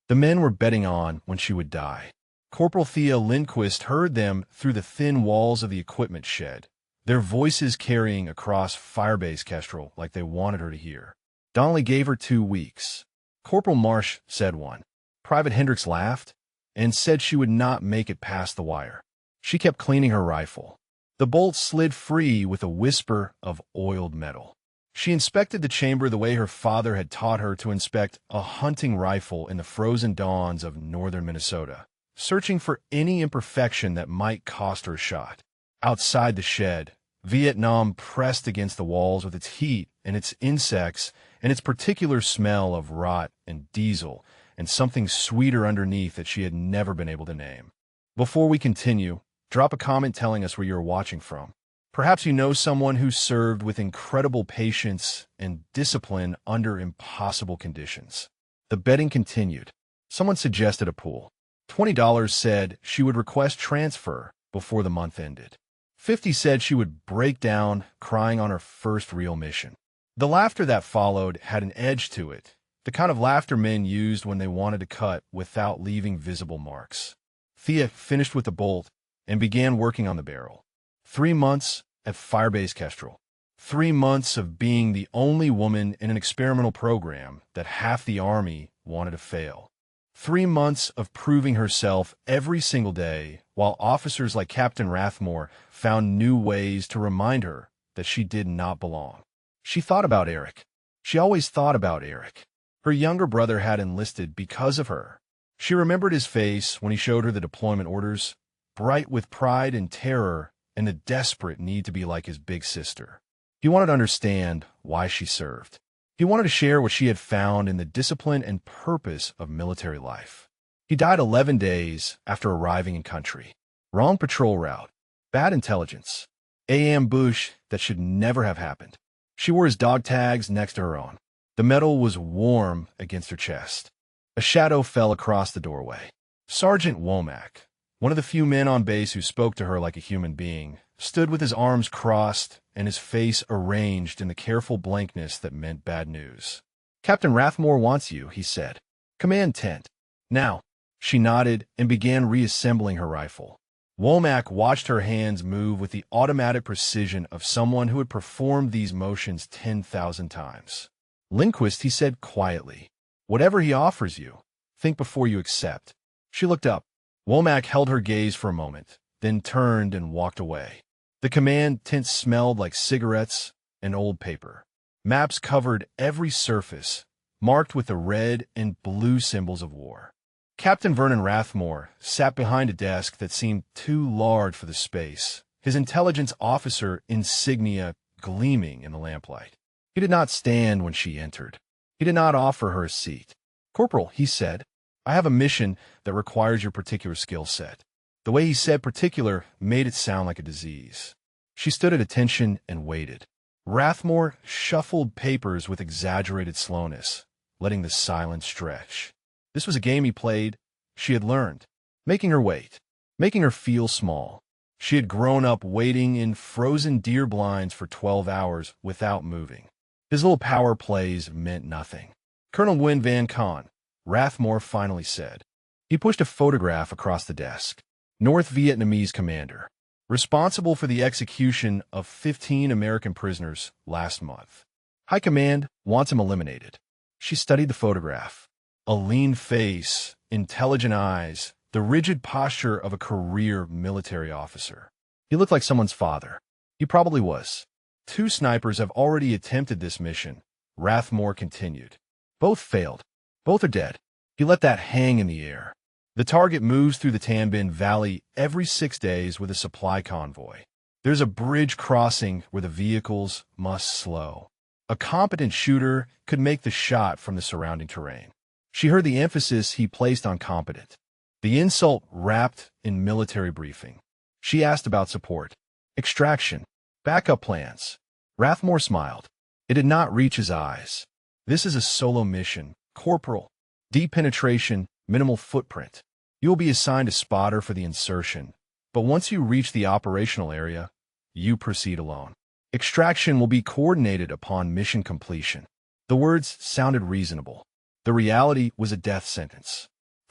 The men were betting on when she would die. Corporal Thea Lindquist heard them through the thin walls of the equipment shed, their voices carrying across Firebase Kestrel like they wanted her to hear. Donnelly gave her 2 weeks. Corporal Marsh said one. Private Hendricks laughed and said she would not make it past the wire. She kept cleaning her rifle. The bolt slid free with a whisper of oiled metal. She inspected the chamber the way her father had taught her to inspect a hunting rifle in the frozen dawns of northern Minnesota, searching for any imperfection that might cost her a shot. Outside the shed, Vietnam pressed against the walls with its heat and its insects and its particular smell of rot and diesel and something sweeter underneath that she had never been able to name. Before we continue, drop a comment telling us where you're watching from. Perhaps you know someone who served with incredible patience and discipline under impossible conditions. The betting continued. Someone suggested a pool. $20 said she would request transfer before the month ended. 50 said she would break down, crying on her first real mission. The laughter that followed had an edge to it, the kind of laughter men used when they wanted to cut without leaving visible marks. Thea finished with the bolt and began working on the barrel. 3 months at Firebase Kestrel. 3 months of being the only woman in an experimental program that half the Army wanted to fail. 3 months of proving herself every single day, while officers like Captain Rathmore found new ways to remind her that she did not belong. She thought about Eric. She always thought about Eric. Her younger brother had enlisted because of her. She remembered his face when he showed her the deployment orders, bright with pride and terror and the desperate need to be like his big sister. He wanted to understand why she served. He wanted to share what she had found in the discipline and purpose of military life. He died 11 days after arriving in country. Wrong patrol route. Bad intelligence. An ambush that should never have happened. She wore his dog tags next to her own. The metal was warm against her chest. A shadow fell across the doorway. Sergeant Womack, one of the few men on base who spoke to her like a human being, stood with his arms crossed and his face arranged in the careful blankness that meant bad news. "Captain Rathmore wants you," he said. "Command tent." "Now." She nodded and began reassembling her rifle. Womack watched her hands move with the automatic precision of someone who had performed these motions 10,000 times. "Lindquist," he said quietly, "whatever he offers you, think before you accept." She looked up. Womack held her gaze for a moment, then turned and walked away. The command tent smelled like cigarettes and old paper. Maps covered every surface, marked with the red and blue symbols of war. Captain Vernon Rathmore sat behind a desk that seemed too large for the space, his intelligence officer insignia gleaming in the lamplight. He did not stand when she entered. He did not offer her a seat. "Corporal," he said, "I have a mission that requires your particular skill set." The way he said particular made it sound like a disease. She stood at attention and waited. Rathmore shuffled papers with exaggerated slowness, letting the silence stretch. This was a game he played, she had learned, making her wait, making her feel small. She had grown up waiting in frozen deer blinds for 12 hours without moving. His little power plays meant nothing. "Colonel Nguyen Van Con," Rathmore finally said. He pushed a photograph across the desk. North Vietnamese commander, responsible for the execution of 15 American prisoners last month. High Command wants him eliminated. She studied the photograph. A lean face, intelligent eyes, the rigid posture of a career military officer. He looked like someone's father. He probably was. 2 snipers have already attempted this mission, Rathmore continued. Both failed. Both are dead. He let that hang in the air. The target moves through the Tan Binh Valley every 6 days with a supply convoy. There's a bridge crossing where the vehicles must slow. A competent shooter could make the shot from the surrounding terrain. She heard the emphasis he placed on competent, the insult wrapped in military briefing. She asked about support, extraction, backup plans. Rathmore smiled. It did not reach his eyes. "This is a solo mission, Corporal. Deep penetration, minimal footprint. You will be assigned a spotter for the insertion, but once you reach the operational area, you proceed alone. Extraction will be coordinated upon mission completion." The words sounded reasonable. The reality was a death sentence.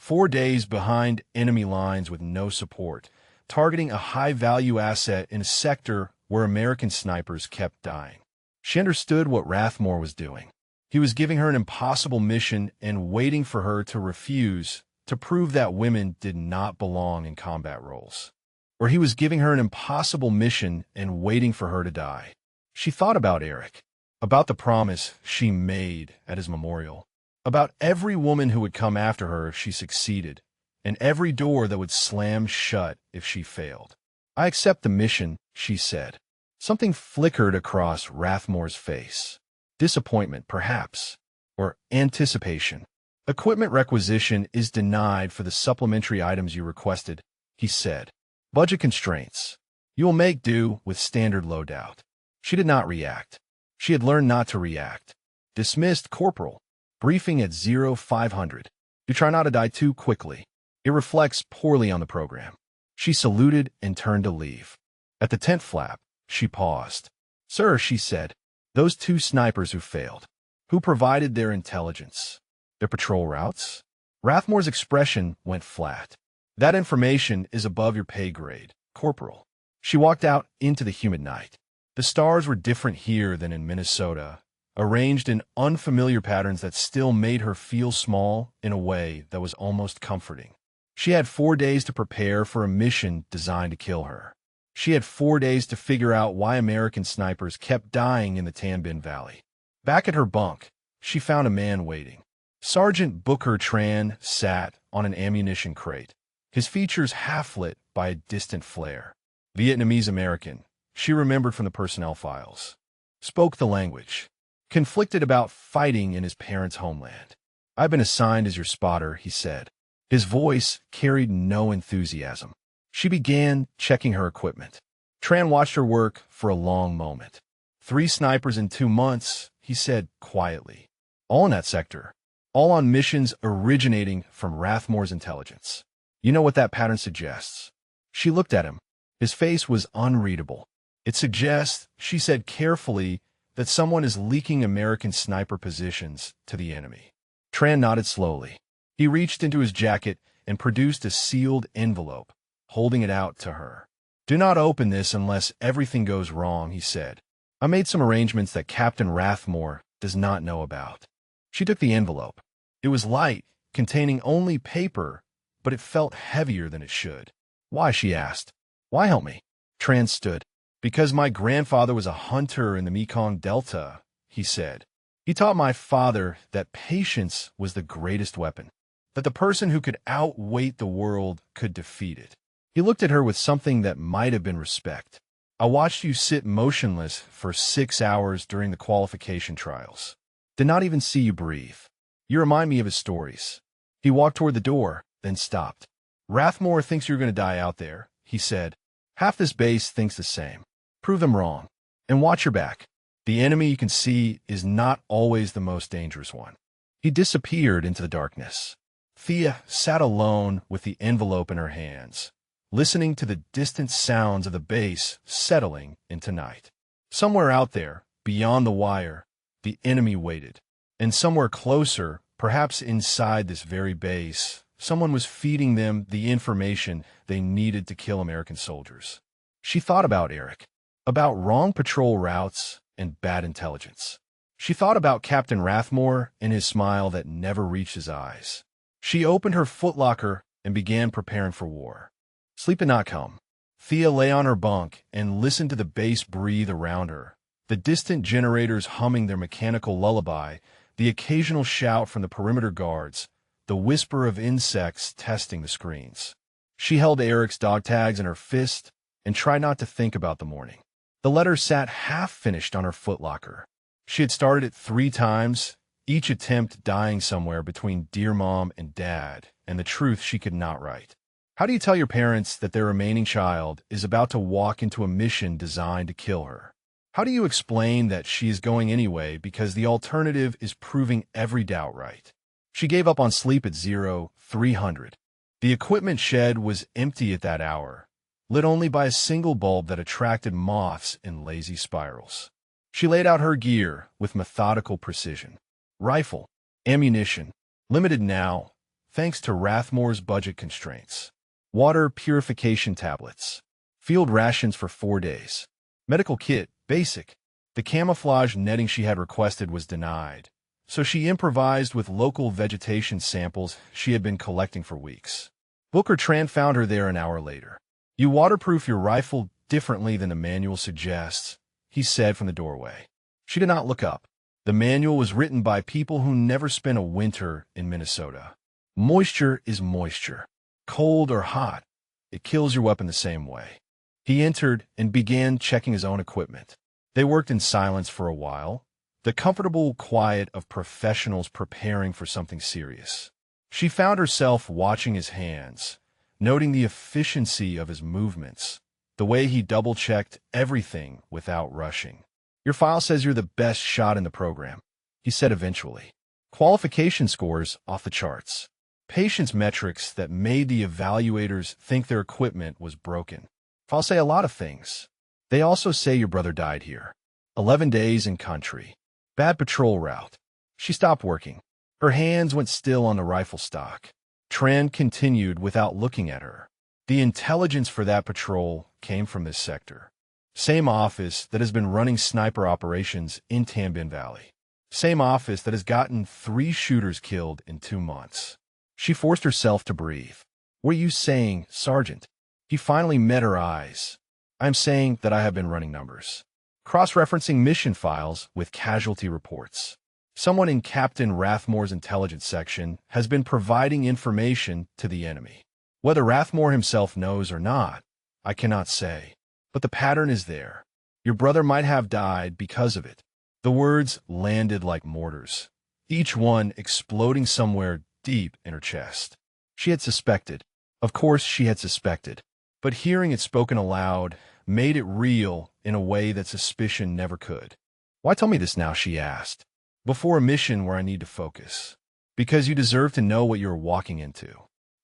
4 days behind enemy lines with no support, targeting a high-value asset in a sector where American snipers kept dying. She understood what Rathmore was doing. He was giving her an impossible mission and waiting for her to refuse, to prove that women did not belong in combat roles. Or he was giving her an impossible mission and waiting for her to die. She thought about Eric, about the promise she made at his memorial, about every woman who would come after her if she succeeded, and every door that would slam shut if she failed. "I accept the mission," she said. Something flickered across Rathmore's face. Disappointment, perhaps, or anticipation. "Equipment requisition is denied for the supplementary items you requested," he said. "Budget constraints. You will make do with standard loadout." She did not react. She had learned not to react. Dismissed, Corporal. Briefing at 0500. You try not to die too quickly. It reflects poorly on the program. She saluted and turned to leave. At the tent flap, she paused. "Sir," she said, "those 2 snipers who failed. Who provided their intelligence? Their patrol routes?" Rathmore's expression went flat. "That information is above your pay grade, Corporal." She walked out into the humid night. The stars were different here than in Minnesota, arranged in unfamiliar patterns that still made her feel small in a way that was almost comforting. She had 4 days to prepare for a mission designed to kill her. She had 4 days to figure out why American snipers kept dying in the Tan Binh Valley. Back at her bunk, she found a man waiting. Sergeant Booker Tran sat on an ammunition crate, his features half-lit by a distant flare. Vietnamese-American, she remembered from the personnel files. Spoke the language. Conflicted about fighting in his parents' homeland. "I've been assigned as your spotter," he said. His voice carried no enthusiasm. She began checking her equipment. Tran watched her work for a long moment. 3 snipers in 2 months, he said quietly. All in that sector. All on missions originating from Rathmore's intelligence. You know what that pattern suggests? She looked at him. His face was unreadable. It suggests, she said carefully, that someone is leaking American sniper positions to the enemy. Tran nodded slowly. He reached into his jacket and produced a sealed envelope, holding it out to her. "Do not open this unless everything goes wrong," he said. "I made some arrangements that Captain Rathmore does not know about." She took the envelope. It was light, containing only paper, but it felt heavier than it should. "Why?" she asked. "Why help me?" Tran stood. "Because my grandfather was a hunter in the Mekong Delta," he said. "He taught my father that patience was the greatest weapon, that the person who could outweight the world could defeat it." He looked at her with something that might have been respect. "I watched you sit motionless for 6 hours during the qualification trials. Did not even see you breathe. You remind me of his stories." He walked toward the door, then stopped. "Rathmore thinks you're going to die out there," he said. "Half this base thinks the same. Prove them wrong. And watch your back. The enemy you can see is not always the most dangerous one." He disappeared into the darkness. Thea sat alone with the envelope in her hands, listening to the distant sounds of the base settling into night. Somewhere out there, beyond the wire, the enemy waited. And somewhere closer, perhaps inside this very base, someone was feeding them the information they needed to kill American soldiers. She thought about Eric, about wrong patrol routes and bad intelligence. She thought about Captain Rathmore and his smile that never reached his eyes. She opened her footlocker and began preparing for war. Sleep had not come. Thea lay on her bunk and listened to the base breathe around her, the distant generators humming their mechanical lullaby, the occasional shout from the perimeter guards, the whisper of insects testing the screens. She held Eric's dog tags in her fist and tried not to think about the morning. The letter sat half-finished on her footlocker. She had started it 3 times, each attempt dying somewhere between Dear Mom and Dad, and the truth she could not write. How do you tell your parents that their remaining child is about to walk into a mission designed to kill her? How do you explain that she is going anyway because the alternative is proving every doubt right? She gave up on sleep at 0300. The equipment shed was empty at that hour, lit only by a single bulb that attracted moths in lazy spirals. She laid out her gear with methodical precision. Rifle, ammunition, limited now, thanks to Rathmore's budget constraints. Water purification tablets. Field rations for 4 days. Medical kit, basic. The camouflage netting she had requested was denied, so she improvised with local vegetation samples she had been collecting for weeks. Booker Tran found her there an hour later. "You waterproof your rifle differently than the manual suggests," he said from the doorway. She did not look up. The manual was written by people who never spent a winter in Minnesota. Moisture is moisture. Cold or hot, it kills your weapon the same way. He entered and began checking his own equipment. They worked in silence for a while, the comfortable quiet of professionals preparing for something serious. She found herself watching his hands, noting the efficiency of his movements, the way he double-checked everything without rushing. "Your file says you're the best shot in the program," he said eventually. Qualification scores off the charts. Patience metrics that made the evaluators think their equipment was broken. I'll say a lot of things. They also say your brother died here. 11 days in country. Bad patrol route. She stopped working. Her hands went still on the rifle stock. Tran continued without looking at her. The intelligence for that patrol came from this sector. Same office that has been running sniper operations in Tambin Valley. Same office that has gotten 3 shooters killed in 2 months. She forced herself to breathe. "What are you saying, Sergeant?" He finally met her eyes. "I'm saying that I have been running numbers. Cross-referencing mission files with casualty reports. Someone in Captain Rathmore's intelligence section has been providing information to the enemy. Whether Rathmore himself knows or not, I cannot say. But the pattern is there. Your brother might have died because of it." The words landed like mortars, each one exploding somewhere deep in her chest. She had suspected. Of course she had suspected. But hearing it spoken aloud made it real in a way that suspicion never could. "Why tell me this now?" she asked. "Before a mission where I need to focus. Because you deserve to know what you're walking into.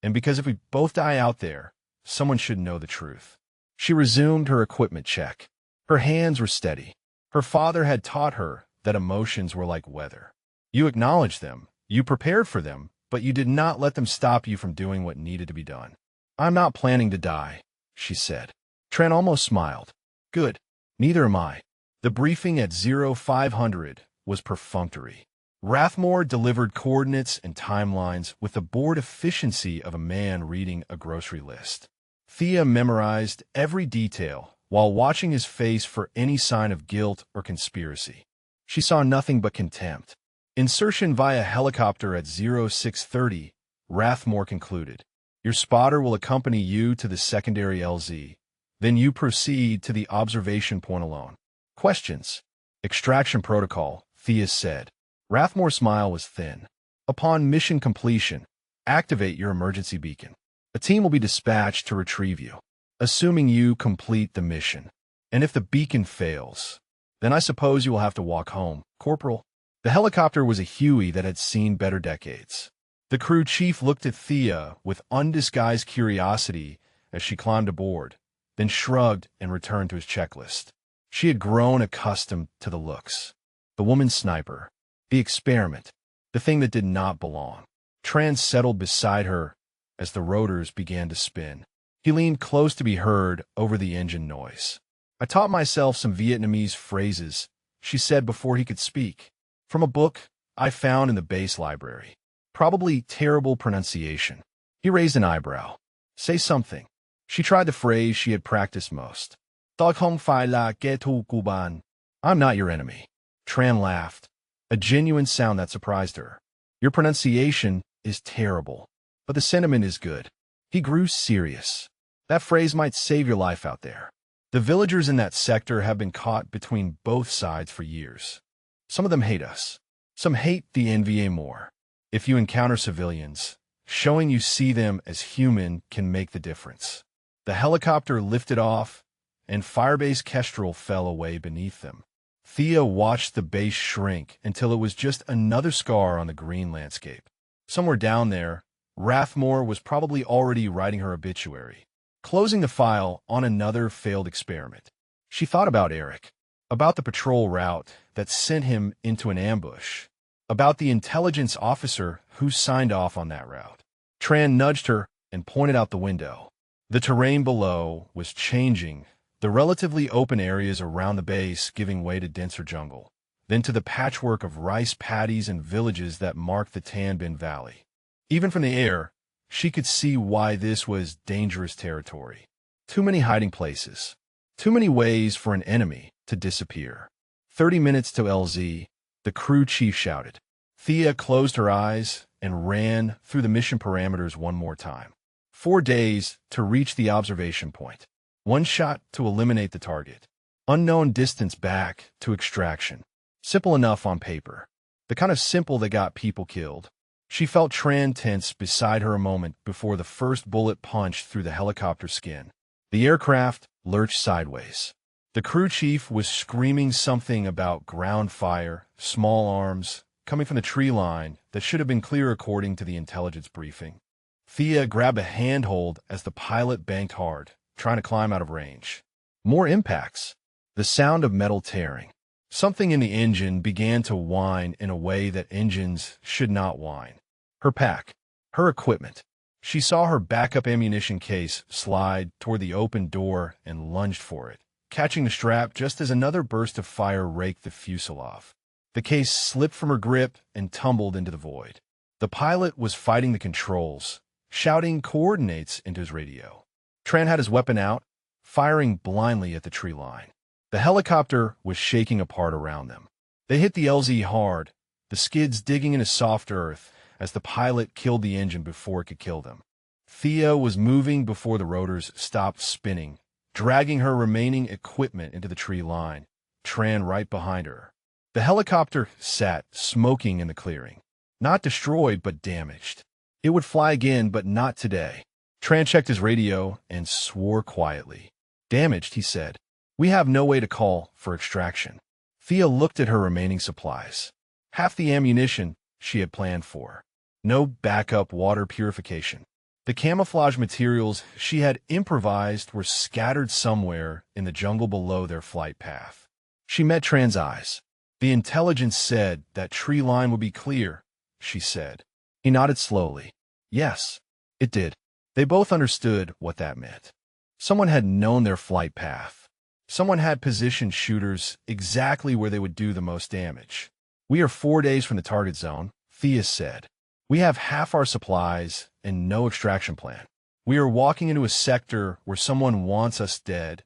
And because if we both die out there, someone should know the truth." She resumed her equipment check. Her hands were steady. Her father had taught her that emotions were like weather. You acknowledged them, you prepared for them, but you did not let them stop you from doing what needed to be done. "I'm not planning to die," she said. Tran almost smiled. "Good. Neither am I." The briefing at 0500 was perfunctory. Rathmore delivered coordinates and timelines with the bored efficiency of a man reading a grocery list. Thea memorized every detail while watching his face for any sign of guilt or conspiracy. She saw nothing but contempt. Insertion via helicopter at 0630, Rathmore concluded. "Your spotter will accompany you to the secondary LZ. Then you proceed to the observation point alone." "Questions?" "Extraction protocol," Thea said. Rathmore's smile was thin. "Upon mission completion, activate your emergency beacon. A team will be dispatched to retrieve you, assuming you complete the mission. And if the beacon fails, then I suppose you will have to walk home, Corporal." The helicopter was a Huey that had seen better decades. The crew chief looked at Thea with undisguised curiosity as she climbed aboard, then shrugged and returned to his checklist. She had grown accustomed to the looks. The woman sniper. The experiment. The thing that did not belong. Tran settled beside her as the rotors began to spin. He leaned close to be heard over the engine noise. "I taught myself some Vietnamese phrases," she said before he could speak. "From a book I found in the base library. Probably terrible pronunciation." He raised an eyebrow. "Say something." She tried the phrase she had practiced most. "Tôi không phải là kẻ thù của bạn." "I'm not your enemy." Tran laughed, a genuine sound that surprised her. "Your pronunciation is terrible, but the sentiment is good." He grew serious. "That phrase might save your life out there. The villagers in that sector have been caught between both sides for years. Some of them hate us. Some hate the NVA more. If you encounter civilians, showing you see them as human can make the difference." The helicopter lifted off, and Firebase Kestrel fell away beneath them. Thea watched the base shrink until it was just another scar on the green landscape. Somewhere down there, Rathmore was probably already writing her obituary, closing the file on another failed experiment. She thought about Eric, about the patrol route that sent him into an ambush, about the intelligence officer who signed off on that route. Tran nudged her and pointed out the window. The terrain below was changing, the relatively open areas around the base giving way to denser jungle, then to the patchwork of rice paddies and villages that marked the Tan Bin Valley. Even from the air, she could see why this was dangerous territory. Too many hiding places. Too many ways for an enemy to disappear. 30 minutes to LZ, the crew chief shouted. Thea closed her eyes and ran through the mission parameters one more time. 4 days to reach the observation point. 1 shot to eliminate the target. Unknown distance back to extraction. Simple enough on paper. The kind of simple that got people killed. She felt Tran tense beside her a moment before the first bullet punched through the helicopter skin. The aircraft lurched sideways. The crew chief was screaming something about ground fire, small arms, coming from the tree line that should have been clear according to the intelligence briefing. Thea grabbed a handhold as the pilot banked hard, trying to climb out of range. More impacts. The sound of metal tearing. Something in the engine began to whine in a way that engines should not whine. Her pack. Her equipment. She saw her backup ammunition case slide toward the open door and lunged for it, catching the strap just as another burst of fire raked the fuselage. The case slipped from her grip and tumbled into the void. The pilot was fighting the controls, shouting coordinates into his radio. Tran had his weapon out, firing blindly at the tree line. The helicopter was shaking apart around them. They hit the LZ hard, the skids digging into soft earth as the pilot killed the engine before it could kill them. Thea was moving before the rotors stopped spinning, dragging her remaining equipment into the tree line, Tran right behind her. The helicopter sat smoking in the clearing. Not destroyed, but damaged. It would fly again, but not today. Tran checked his radio and swore quietly. Damaged, he said. We have no way to call for extraction. Thea looked at her remaining supplies. Half the ammunition she had planned for. No backup water purification. The camouflage materials she had improvised were scattered somewhere in the jungle below their flight path. She met Tran's eyes. The intelligence said that tree line would be clear, she said. He nodded slowly. Yes, it did. They both understood what that meant. Someone had known their flight path. Someone had positioned shooters exactly where they would do the most damage. We are 4 days from the target zone, Thea said. We have half our supplies and no extraction plan. We are walking into a sector where someone wants us dead,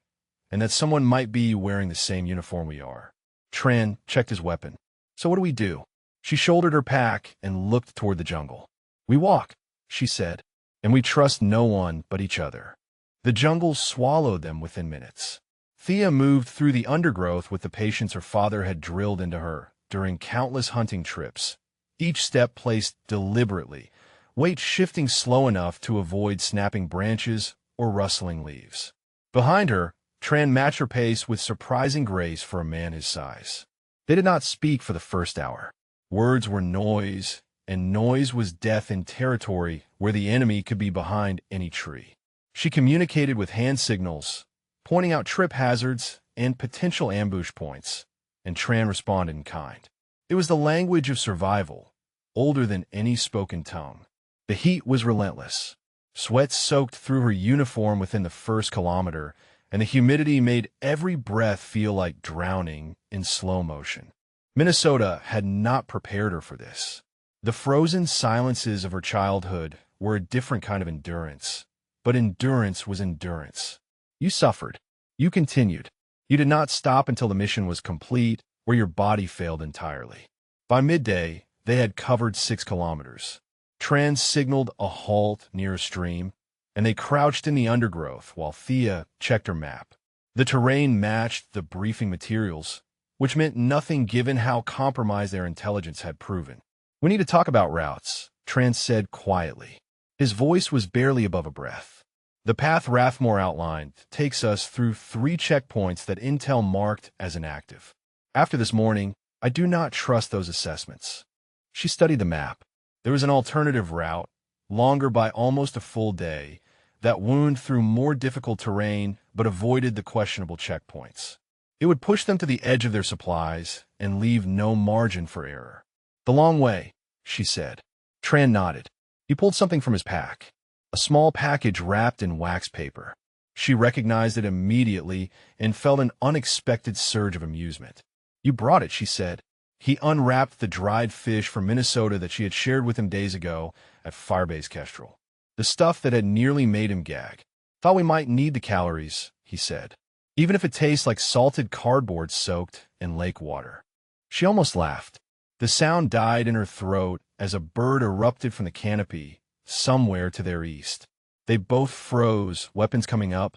and that someone might be wearing the same uniform we are. Tran checked his weapon. So what do we do? She shouldered her pack and looked toward the jungle. We walk, she said, and we trust no one but each other. The jungle swallowed them within minutes. Thea moved through the undergrowth with the patience her father had drilled into her during countless hunting trips, each step placed deliberately, weight shifting slow enough to avoid snapping branches or rustling leaves. Behind her, Tran matched her pace with surprising grace for a man his size. They did not speak for the first hour. Words were noise, and noise was death in territory where the enemy could be behind any tree. She communicated with hand signals, pointing out trip hazards and potential ambush points, and Tran responded in kind. It was the language of survival, older than any spoken tongue. The heat was relentless. Sweat soaked through her uniform within the first kilometer, and the humidity made every breath feel like drowning in slow motion. Minnesota had not prepared her for this. The frozen silences of her childhood were a different kind of endurance, but endurance was endurance. You suffered. You continued. You did not stop until the mission was complete or your body failed entirely. By midday, they had covered 6 kilometers. Tran signaled a halt near a stream, and they crouched in the undergrowth while Thea checked her map. The terrain matched the briefing materials, which meant nothing given how compromised their intelligence had proven. We need to talk about routes, Tran said quietly. His voice was barely above a breath. The path Rathmore outlined takes us through 3 checkpoints that Intel marked as inactive. After this morning, I do not trust those assessments. She studied the map. There was an alternative route, longer by almost a full day, that wound through more difficult terrain but avoided the questionable checkpoints. It would push them to the edge of their supplies and leave no margin for error. The long way, she said. Tran nodded. He pulled something from his pack, a small package wrapped in wax paper. She recognized it immediately and felt an unexpected surge of amusement. "You brought it," she said. He unwrapped the dried fish from Minnesota that she had shared with him days ago at Firebase Kestrel. The stuff that had nearly made him gag. "Thought we might need the calories," he said. "Even if it tastes like salted cardboard soaked in lake water." She almost laughed. The sound died in her throat as a bird erupted from the canopy somewhere to their east. They both froze, weapons coming up,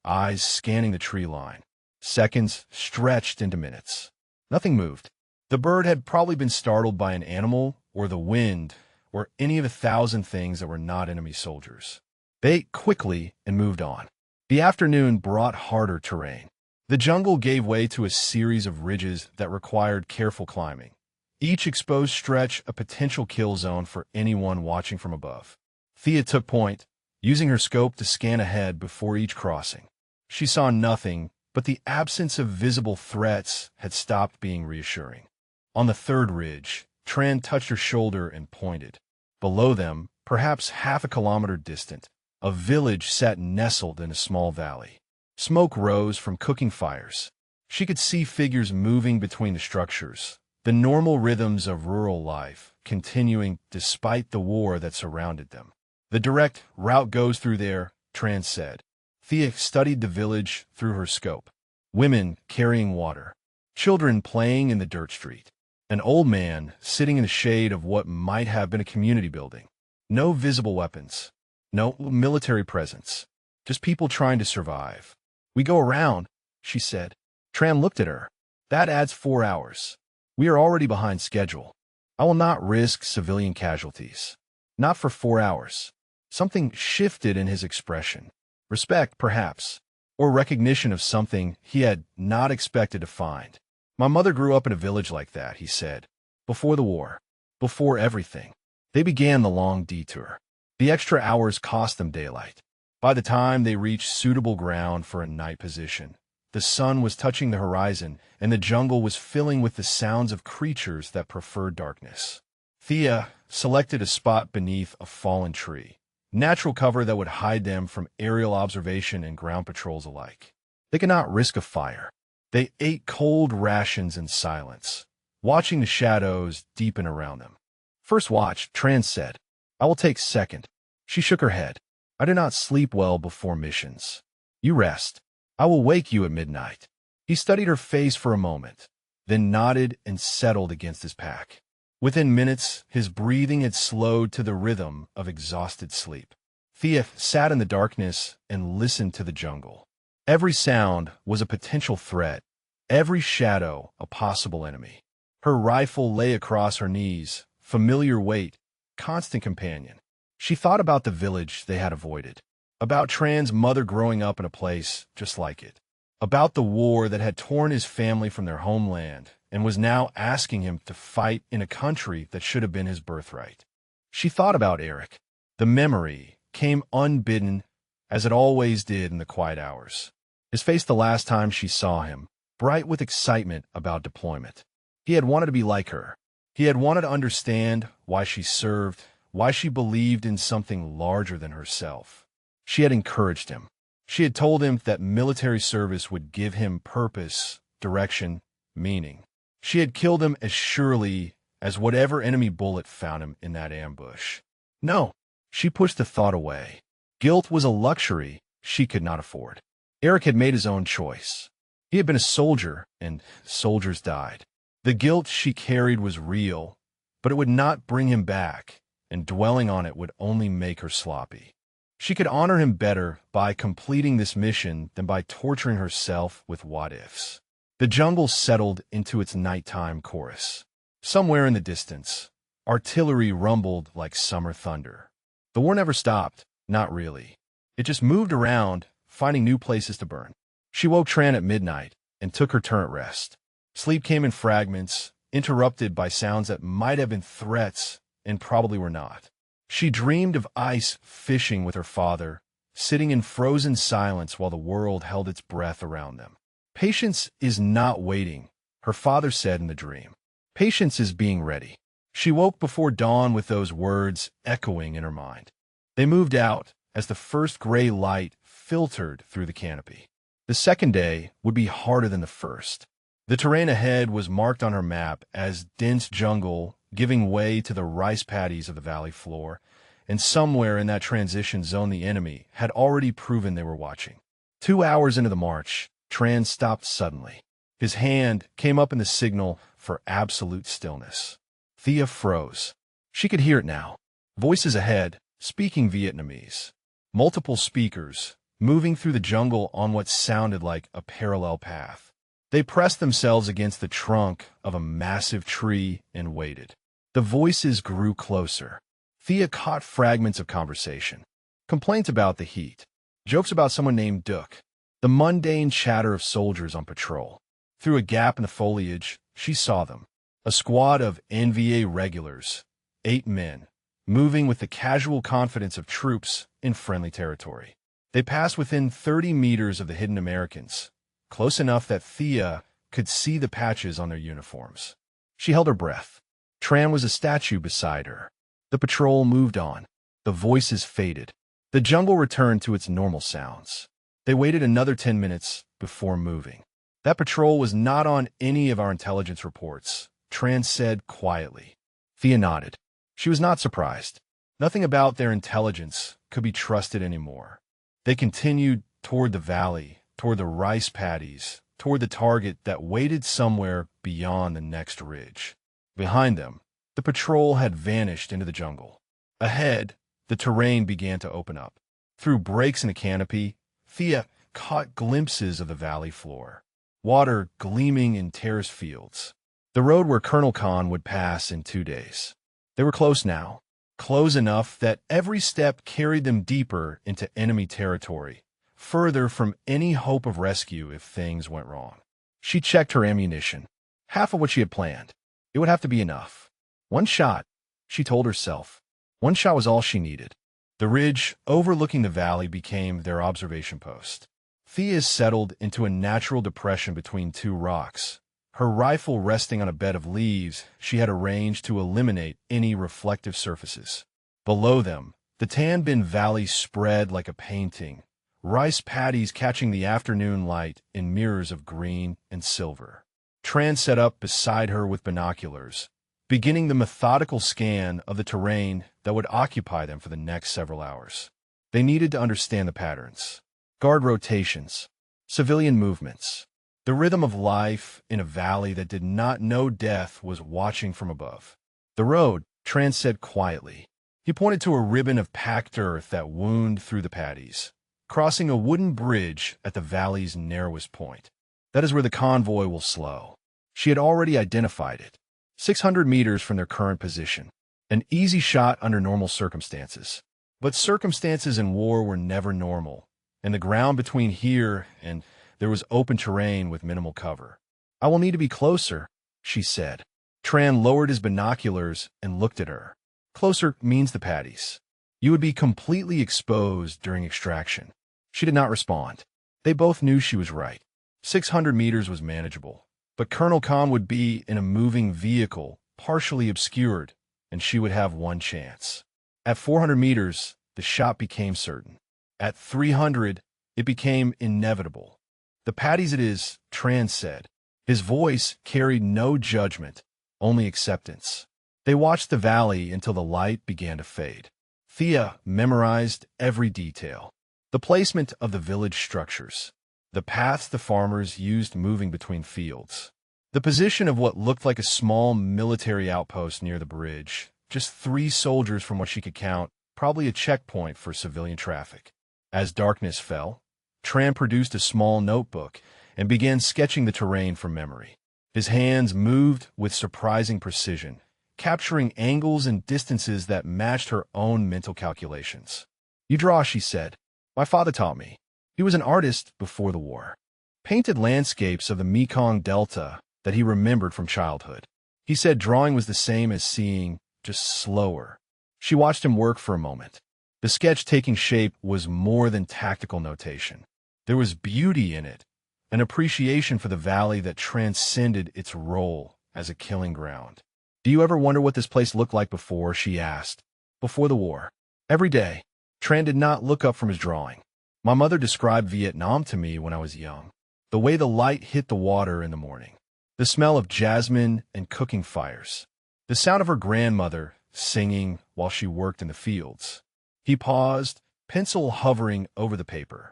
eyes scanning the tree line. Seconds stretched into minutes. Nothing moved. The bird had probably been startled by an animal or the wind or any of 1,000 things that were not enemy soldiers. They ate quickly and moved on. The afternoon brought harder terrain. The jungle gave way to a series of ridges that required careful climbing. Each exposed stretch a potential kill zone for anyone watching from above. Thea took point, using her scope to scan ahead before each crossing. She saw nothing, but the absence of visible threats had stopped being reassuring. On the third ridge, Tran touched her shoulder and pointed. Below them, perhaps half a kilometer distant, a village sat nestled in a small valley. Smoke rose from cooking fires. She could see figures moving between the structures, the normal rhythms of rural life continuing despite the war that surrounded them. "The direct route goes through there," Tran said. Thea studied the village through her scope. Women carrying water. Children playing in the dirt street. An old man sitting in the shade of what might have been a community building. No visible weapons. No military presence. Just people trying to survive. "We go around," she said. Tran looked at her. "That adds 4 hours. We are already behind schedule. I will not risk civilian casualties. Not for 4 hours." Something shifted in his expression. Respect, perhaps, or recognition of something he had not expected to find. "My mother grew up in a village like that," he said. "Before the war. Before everything." They began the long detour. The extra hours cost them daylight. By the time they reached suitable ground for a night position, the sun was touching the horizon, and the jungle was filling with the sounds of creatures that preferred darkness. Thea selected a spot beneath a fallen tree, natural cover that would hide them from aerial observation and ground patrols alike. They could not risk a fire. They ate cold rations in silence, watching the shadows deepen around them. "First watch," Tran said. "I will take second." She shook her head. "I do not sleep well before missions. You rest. I will wake you at midnight." He studied her face for a moment, then nodded and settled against his pack. Within minutes, his breathing had slowed to the rhythm of exhausted sleep. Thea sat in the darkness and listened to the jungle. Every sound was a potential threat, every shadow a possible enemy. Her rifle lay across her knees, familiar weight, constant companion. She thought about the village they had avoided, about Tran's mother growing up in a place just like it, about the war that had torn his family from their homeland and was now asking him to fight in a country that should have been his birthright. She thought about Eric. The memory came unbidden, as it always did in the quiet hours. His face the last time she saw him, bright with excitement about deployment. He had wanted to be like her. He had wanted to understand why she served, why she believed in something larger than herself. She had encouraged him. She had told him that military service would give him purpose, direction, meaning. She had killed him as surely as whatever enemy bullet found him in that ambush. No, she pushed the thought away. Guilt was a luxury she could not afford. Eric had made his own choice. He had been a soldier, and soldiers died. The guilt she carried was real, but it would not bring him back, and dwelling on it would only make her sloppy. She could honor him better by completing this mission than by torturing herself with what-ifs. The jungle settled into its nighttime chorus. Somewhere in the distance, artillery rumbled like summer thunder. The war never stopped, not really. It just moved around, finding new places to burn. She woke Tran at midnight and took her turn at rest. Sleep came in fragments, interrupted by sounds that might have been threats and probably were not. She dreamed of ice fishing with her father, sitting in frozen silence while the world held its breath around them. "Patience is not waiting," her father said in the dream. "Patience is being ready." She woke before dawn with those words echoing in her mind. They moved out as the first gray light filtered through the canopy. The second day would be harder than the first. The terrain ahead was marked on her map as dense jungle giving way to the rice paddies of the valley floor, and somewhere in that transition zone the enemy had already proven they were watching. 2 hours into the march, Tran stopped suddenly. His hand came up in the signal for absolute stillness. Thea froze. She could hear it now. Voices ahead, speaking Vietnamese. Multiple speakers, moving through the jungle on what sounded like a parallel path. They pressed themselves against the trunk of a massive tree and waited. The voices grew closer. Thea caught fragments of conversation. Complaints about the heat. Jokes about someone named Duck. The mundane chatter of soldiers on patrol. Through a gap in the foliage, she saw them. A squad of NVA regulars, 8 men, moving with the casual confidence of troops in friendly territory. They passed within 30 meters of the hidden Americans, close enough that Thea could see the patches on their uniforms. She held her breath. Tran was a statue beside her. The patrol moved on. The voices faded. The jungle returned to its normal sounds. They waited another 10 minutes before moving. That patrol was not on any of our intelligence reports, Tran said quietly. Thea nodded. She was not surprised. Nothing about their intelligence could be trusted anymore. They continued toward the valley, toward the rice paddies, toward the target that waited somewhere beyond the next ridge. Behind them, the patrol had vanished into the jungle. Ahead, the terrain began to open up. Through breaks in the canopy, Thea caught glimpses of the valley floor. Water gleaming in terrace fields. The road where Colonel Khan would pass in 2 days. They were close now, close enough that every step carried them deeper into enemy territory, further from any hope of rescue if things went wrong. She checked her ammunition. Half of what she had planned. It would have to be enough. One shot, she told herself. One shot was all she needed. The ridge overlooking the valley became their observation post. Thea settled into a natural depression between 2 rocks, her rifle resting on a bed of leaves she had arranged to eliminate any reflective surfaces. Below them, the Tan Bin Valley spread like a painting, rice paddies catching the afternoon light in mirrors of green and silver. Tran set up beside her with binoculars, beginning the methodical scan of the terrain that would occupy them for the next several hours. They needed to understand the patterns. Guard rotations, civilian movements. The rhythm of life in a valley that did not know death was watching from above. The road, Tran said quietly. He pointed to a ribbon of packed earth that wound through the paddies, crossing a wooden bridge at the valley's narrowest point. That is where the convoy will slow. She had already identified it. 600 meters from their current position. An easy shot under normal circumstances. But circumstances in war were never normal, and the ground between here and there was open terrain with minimal cover. I will need to be closer, she said. Tran lowered his binoculars and looked at her. Closer means the paddies. You would be completely exposed during extraction. She did not respond. They both knew she was right. 600 meters was manageable, but Colonel Khan would be in a moving vehicle, partially obscured, and she would have one chance. At 400 meters, the shot became certain. At 300, it became inevitable. The paddies it is, Tran said. His voice carried no judgment, only acceptance. They watched the valley until the light began to fade. Thea memorized every detail. The placement of the village structures. The paths the farmers used moving between fields. The position of what looked like a small military outpost near the bridge. Just 3 soldiers from what she could count, probably a checkpoint for civilian traffic. As darkness fell, Tran produced a small notebook and began sketching the terrain from memory. His hands moved with surprising precision, capturing angles and distances that matched her own mental calculations. You draw, she said. My father taught me. He was an artist before the war. Painted landscapes of the Mekong Delta that he remembered from childhood. He said drawing was the same as seeing, just slower. She watched him work for a moment. The sketch taking shape was more than tactical notation. There was beauty in it, an appreciation for the valley that transcended its role as a killing ground. Do you ever wonder what this place looked like before, she asked. Before the war. Every day. Tran did not look up from his drawing. My mother described Vietnam to me when I was young. The way the light hit the water in the morning. The smell of jasmine and cooking fires. The sound of her grandmother singing while she worked in the fields. He paused, pencil hovering over the paper.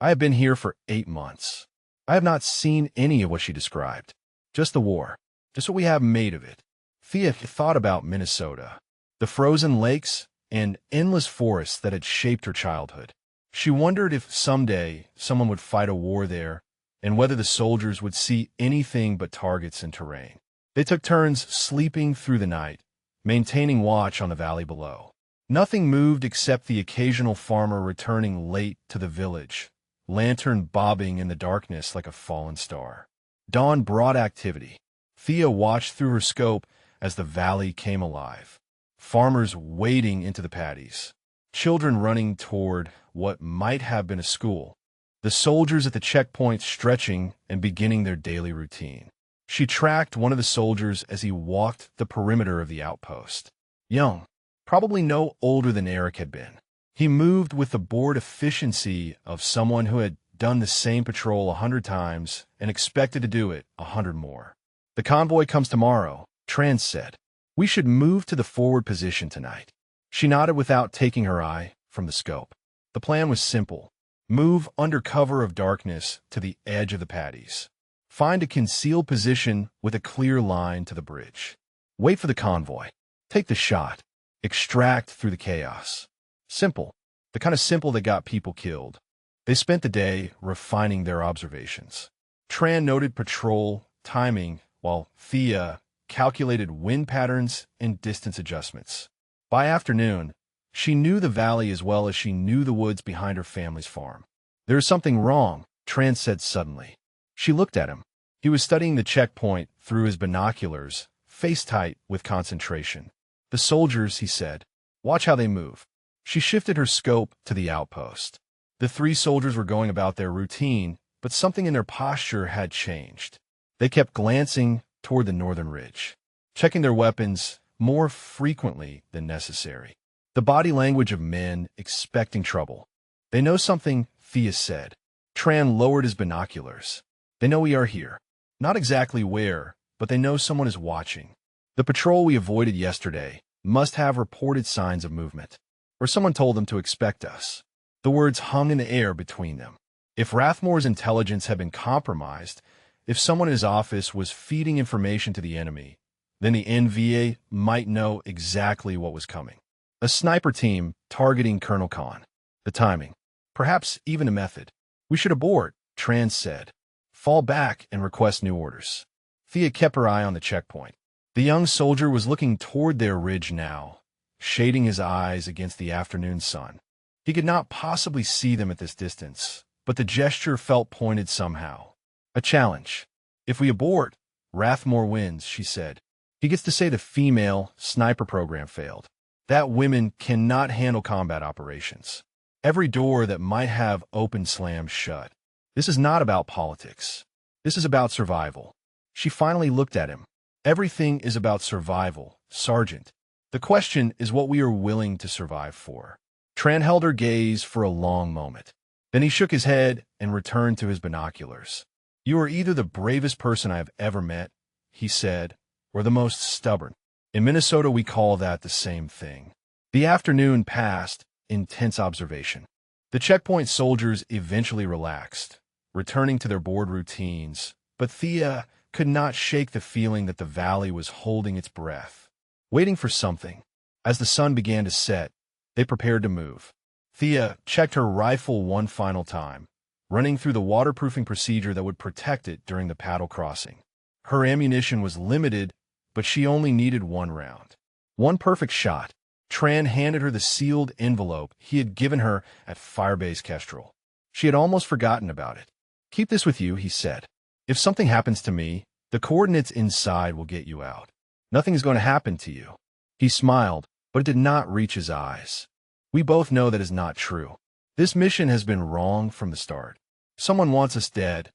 I have been here for 8 months. I have not seen any of what she described. Just the war. Just what we have made of it. Thea thought about Minnesota. The frozen lakes and endless forests that had shaped her childhood. She wondered if someday someone would fight a war there, and whether the soldiers would see anything but targets and terrain. They took turns sleeping through the night, maintaining watch on the valley below. Nothing moved except the occasional farmer returning late to the village, lantern bobbing in the darkness like a fallen star. Dawn brought activity. Thea watched through her scope as the valley came alive. Farmers wading into the paddies. Children running toward what might have been a school. The soldiers at the checkpoint stretching and beginning their daily routine. She tracked one of the soldiers as he walked the perimeter of the outpost. Young, probably no older than Eric had been. He moved with the bored efficiency of someone who had done the same patrol 100 times and expected to do it 100 more. The convoy comes tomorrow, Tran said. We should move to the forward position tonight. She nodded without taking her eye from the scope. The plan was simple. Move under cover of darkness to the edge of the paddies. Find a concealed position with a clear line to the bridge. Wait for the convoy. Take the shot. Extract through the chaos. Simple. The kind of simple that got people killed. They spent the day refining their observations. Tran noted patrol timing while Thea calculated wind patterns and distance adjustments. By afternoon, she knew the valley as well as she knew the woods behind her family's farm. There is something wrong, Tran said suddenly. She looked at him. He was studying the checkpoint through his binoculars, face tight with concentration. The soldiers, he said. Watch how they move. She shifted her scope to the outpost. The 3 soldiers were going about their routine, but something in their posture had changed. They kept glancing toward the northern ridge, checking their weapons more frequently than necessary. The body language of men expecting trouble. They know something, Thea said. Tran lowered his binoculars. They know we are here. Not exactly where, but they know someone is watching. The patrol we avoided yesterday must have reported signs of movement, or someone told them to expect us. The words hung in the air between them. If Rathmore's intelligence had been compromised, if someone in his office was feeding information to the enemy, then the NVA might know exactly what was coming. A sniper team targeting Colonel Khan. The timing. Perhaps even a method. We should abort, Tran said. Fall back and request new orders. Thea kept her eye on the checkpoint. The young soldier was looking toward their ridge now, shading his eyes against the afternoon sun. He could not possibly see them at this distance, but the gesture felt pointed somehow. A challenge. If we abort, Rathmore wins, she said. He gets to say the female sniper program failed. That women cannot handle combat operations. Every door that might have opened slams shut. This is not about politics. This is about survival. She finally looked at him. Everything is about survival, Sergeant. The question is what we are willing to survive for. Tran held her gaze for a long moment. Then he shook his head and returned to his binoculars. You are either the bravest person I have ever met, he said, or the most stubborn. In Minnesota, we call that the same thing. The afternoon passed in tense observation. The checkpoint soldiers eventually relaxed, returning to their board routines, but Thea could not shake the feeling that the valley was holding its breath, waiting for something. As the sun began to set, they prepared to move. Thea checked her rifle one final time, running through the waterproofing procedure that would protect it during the paddle crossing. Her ammunition was limited, but she only needed 1 round. 1 perfect shot. Tran handed her the sealed envelope he had given her at Firebase Kestrel. She had almost forgotten about it. Keep this with you, he said. If something happens to me, the coordinates inside will get you out. Nothing is going to happen to you. He smiled, but it did not reach his eyes. We both know that is not true. This mission has been wrong from the start. Someone wants us dead,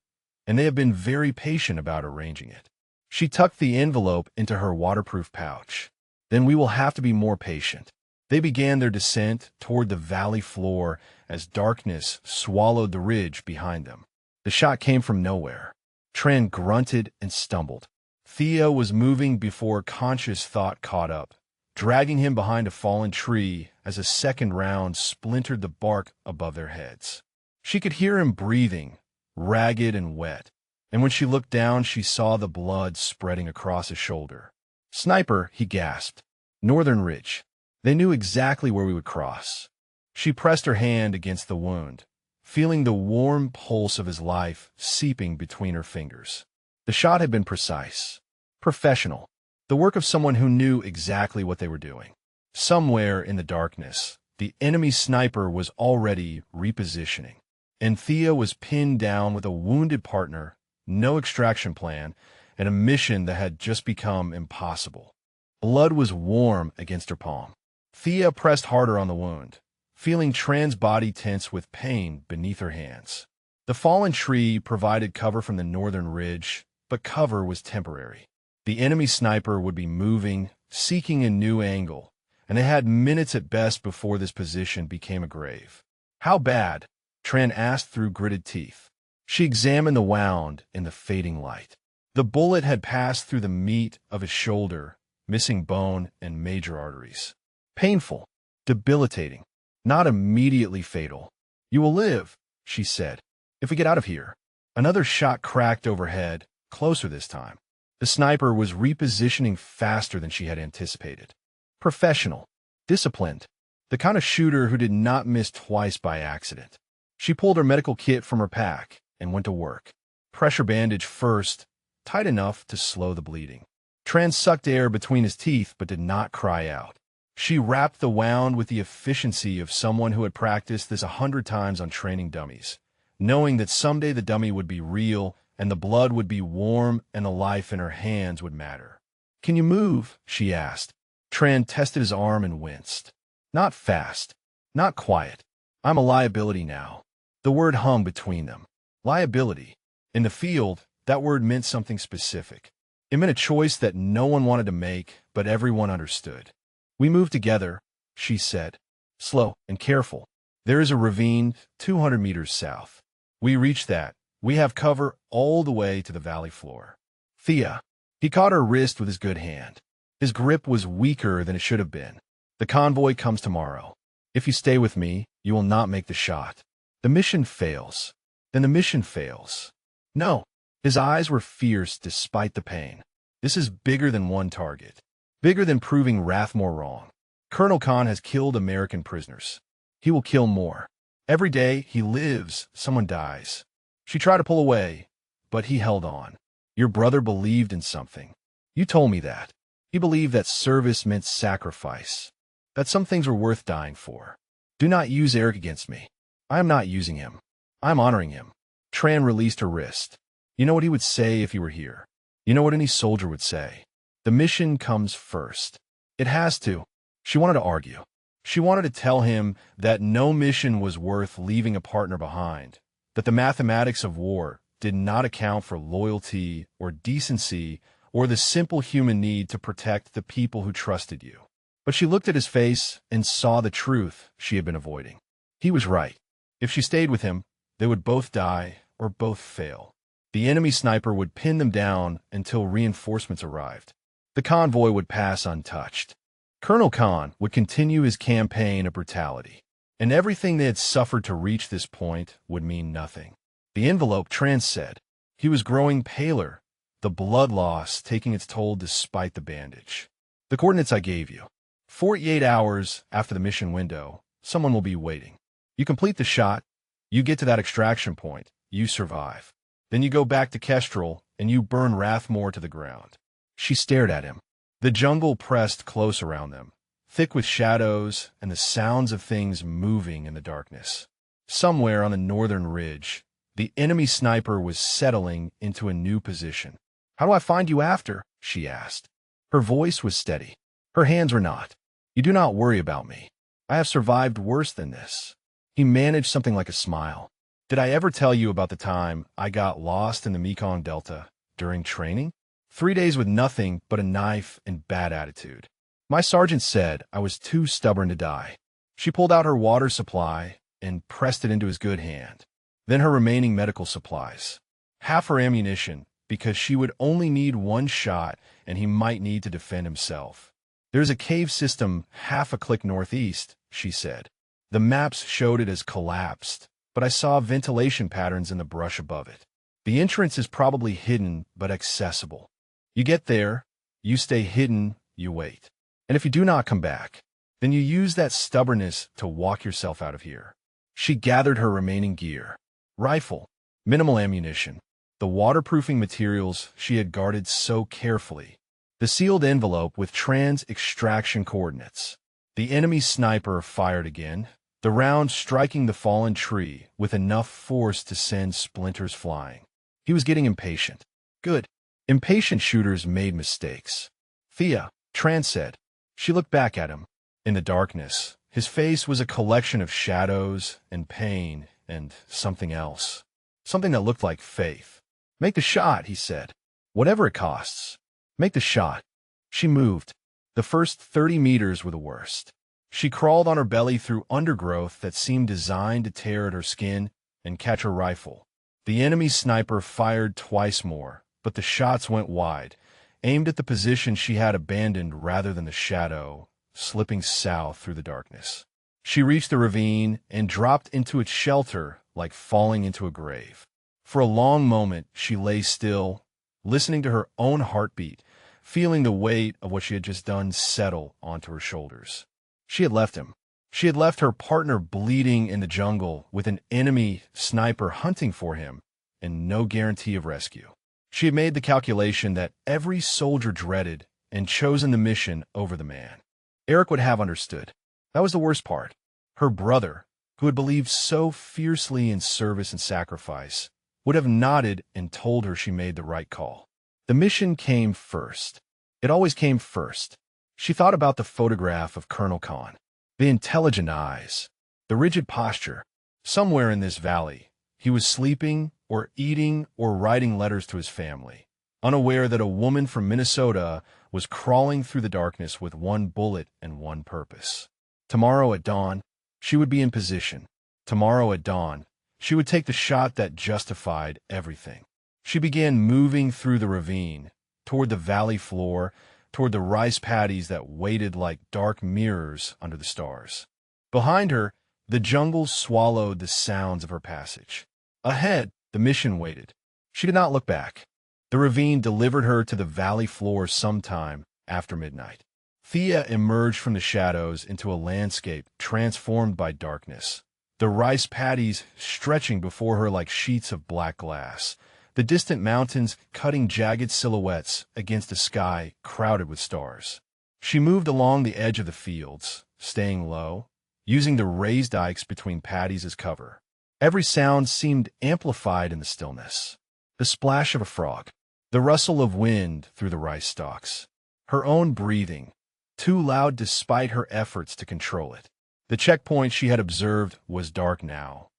and they have been very patient about arranging it. She tucked the envelope into her waterproof pouch. Then we will have to be more patient. They began their descent toward the valley floor as darkness swallowed the ridge behind them. The shot came from nowhere. Tran grunted and stumbled. Thea was moving before conscious thought caught up, dragging him behind a fallen tree as a second round splintered the bark above their heads. She could hear him breathing, ragged and wet, and when she looked down, she saw the blood spreading across his shoulder. "Sniper," he gasped. "Northern Ridge. They knew exactly where we would cross." She pressed her hand against the wound, feeling the warm pulse of his life seeping between her fingers. The shot had been precise, professional, the work of someone who knew exactly what they were doing. Somewhere in the darkness, the enemy sniper was already repositioning, and Thea was pinned down with a wounded partner, no extraction plan, and a mission that had just become impossible. Blood was warm against her palm. Thea pressed harder on the wound, feeling Tran's body tense with pain beneath her hands. The fallen tree provided cover from the northern ridge, but cover was temporary. The enemy sniper would be moving, seeking a new angle, and they had minutes at best before this position became a grave. "How bad?" Tran asked through gritted teeth. She examined the wound in the fading light. The bullet had passed through the meat of his shoulder, missing bone and major arteries. Painful, debilitating, not immediately fatal. "You will live," she said, "if we get out of here." Another shot cracked overhead, closer this time. The sniper was repositioning faster than she had anticipated. Professional, disciplined, the kind of shooter who did not miss twice by accident. She pulled her medical kit from her pack and went to work. Pressure bandage first, tight enough to slow the bleeding. Tran sucked air between his teeth but did not cry out. She wrapped the wound with the efficiency of someone who had practiced this 100 times on training dummies, knowing that someday the dummy would be real and the blood would be warm and the life in her hands would matter. "Can you move?" she asked. Tran tested his arm and winced. "Not fast, not quiet. I'm a liability now." The word hung between them. Liability. In the field, that word meant something specific. It meant a choice that no one wanted to make, but everyone understood. "We move together," she said. "Slow and careful. There is a ravine 200 meters south. We reach that. We have cover all the way to the valley floor." "Thea." He caught her wrist with his good hand. His grip was weaker than it should have been. "The convoy comes tomorrow. If you stay with me, you will not make the shot. The mission fails. Then the mission fails." "No." His eyes were fierce despite the pain. "This is bigger than one target. Bigger than proving Rathmore wrong. Colonel Khan has killed American prisoners. He will kill more. Every day he lives, someone dies." She tried to pull away, but he held on. "Your brother believed in something. You told me that. He believed that service meant sacrifice, that some things were worth dying for. Do not use Eric against me. I am not using him. I am honoring him." Tran released her wrist. "You know what he would say if he were here. You know what any soldier would say. The mission comes first. It has to." She wanted to argue. She wanted to tell him that no mission was worth leaving a partner behind, that the mathematics of war did not account for loyalty or decency or the simple human need to protect the people who trusted you. But she looked at his face and saw the truth she had been avoiding. He was right. If she stayed with him, they would both die or both fail. The enemy sniper would pin them down until reinforcements arrived. The convoy would pass untouched. Colonel Khan would continue his campaign of brutality, and everything they had suffered to reach this point would mean nothing. The envelope, Tran said. He was growing paler, the blood loss taking its toll despite the bandage. "The coordinates I gave you. 48 hours after the mission window, someone will be waiting. You complete the shot, you get to that extraction point, you survive. Then you go back to Kestrel and you burn Rathmore to the ground." She stared at him. The jungle pressed close around them, thick with shadows and the sounds of things moving in the darkness. Somewhere on the northern ridge, the enemy sniper was settling into a new position. "How do I find you after?" she asked. Her voice was steady. Her hands were not. "You do not worry about me. I have survived worse than this." He managed something like a smile. "Did I ever tell you about the time I got lost in the Mekong Delta during training?" 3 days with nothing but a knife and bad attitude. My sergeant said I was too stubborn to die. She pulled out her water supply and pressed it into his good hand. Then her remaining medical supplies. Half her ammunition, because she would only need one shot and he might need to defend himself. There's a cave system half a click northeast, she said. The maps showed it as collapsed, but I saw ventilation patterns in the brush above it. The entrance is probably hidden but accessible. You get there, you stay hidden, you wait. And if you do not come back, then you use that stubbornness to walk yourself out of here. She gathered her remaining gear. Rifle, minimal ammunition, the waterproofing materials she had guarded so carefully, the sealed envelope with trans-extraction coordinates. The enemy sniper fired again, the round striking the fallen tree with enough force to send splinters flying. He was getting impatient. Good. Impatient shooters made mistakes. Thea, Tran said. She looked back at him. In the darkness, his face was a collection of shadows and pain and something else. Something that looked like faith. Make the shot, he said. Whatever it costs. Make the shot. She moved. The first 30 meters were the worst. She crawled on her belly through undergrowth that seemed designed to tear at her skin and catch her rifle. The enemy sniper fired twice more, but the shots went wide, aimed at the position she had abandoned rather than the shadow, slipping south through the darkness. She reached the ravine and dropped into its shelter like falling into a grave. For a long moment, she lay still, listening to her own heartbeat, feeling the weight of what she had just done settle onto her shoulders. She had left him. She had left her partner bleeding in the jungle with an enemy sniper hunting for him and no guarantee of rescue. She had made the calculation that every soldier dreaded and chosen the mission over the man. Eric would have understood. That was the worst part. Her brother, who had believed so fiercely in service and sacrifice, would have nodded and told her she made the right call. The mission came first. It always came first. She thought about the photograph of Colonel Khan, the intelligent eyes, the rigid posture. Somewhere in this valley, he was sleeping or eating or writing letters to his family, unaware that a woman from Minnesota was crawling through the darkness with one bullet and one purpose. Tomorrow at dawn, she would be in position. Tomorrow at dawn, she would take the shot that justified everything. She began moving through the ravine, toward the valley floor, toward the rice paddies that waited like dark mirrors under the stars. Behind her, the jungle swallowed the sounds of her passage. Ahead, the mission waited. She did not look back. The ravine delivered her to the valley floor sometime after midnight. Thea emerged from the shadows into a landscape transformed by darkness. The rice paddies stretching before her like sheets of black glass. The distant mountains cutting jagged silhouettes against a sky crowded with stars. She moved along the edge of the fields, staying low, using the raised dikes between paddies as cover. Every sound seemed amplified in the stillness. The splash of a frog, the rustle of wind through the rice stalks, her own breathing, too loud despite her efforts to control it. The checkpoint she had observed was dark now.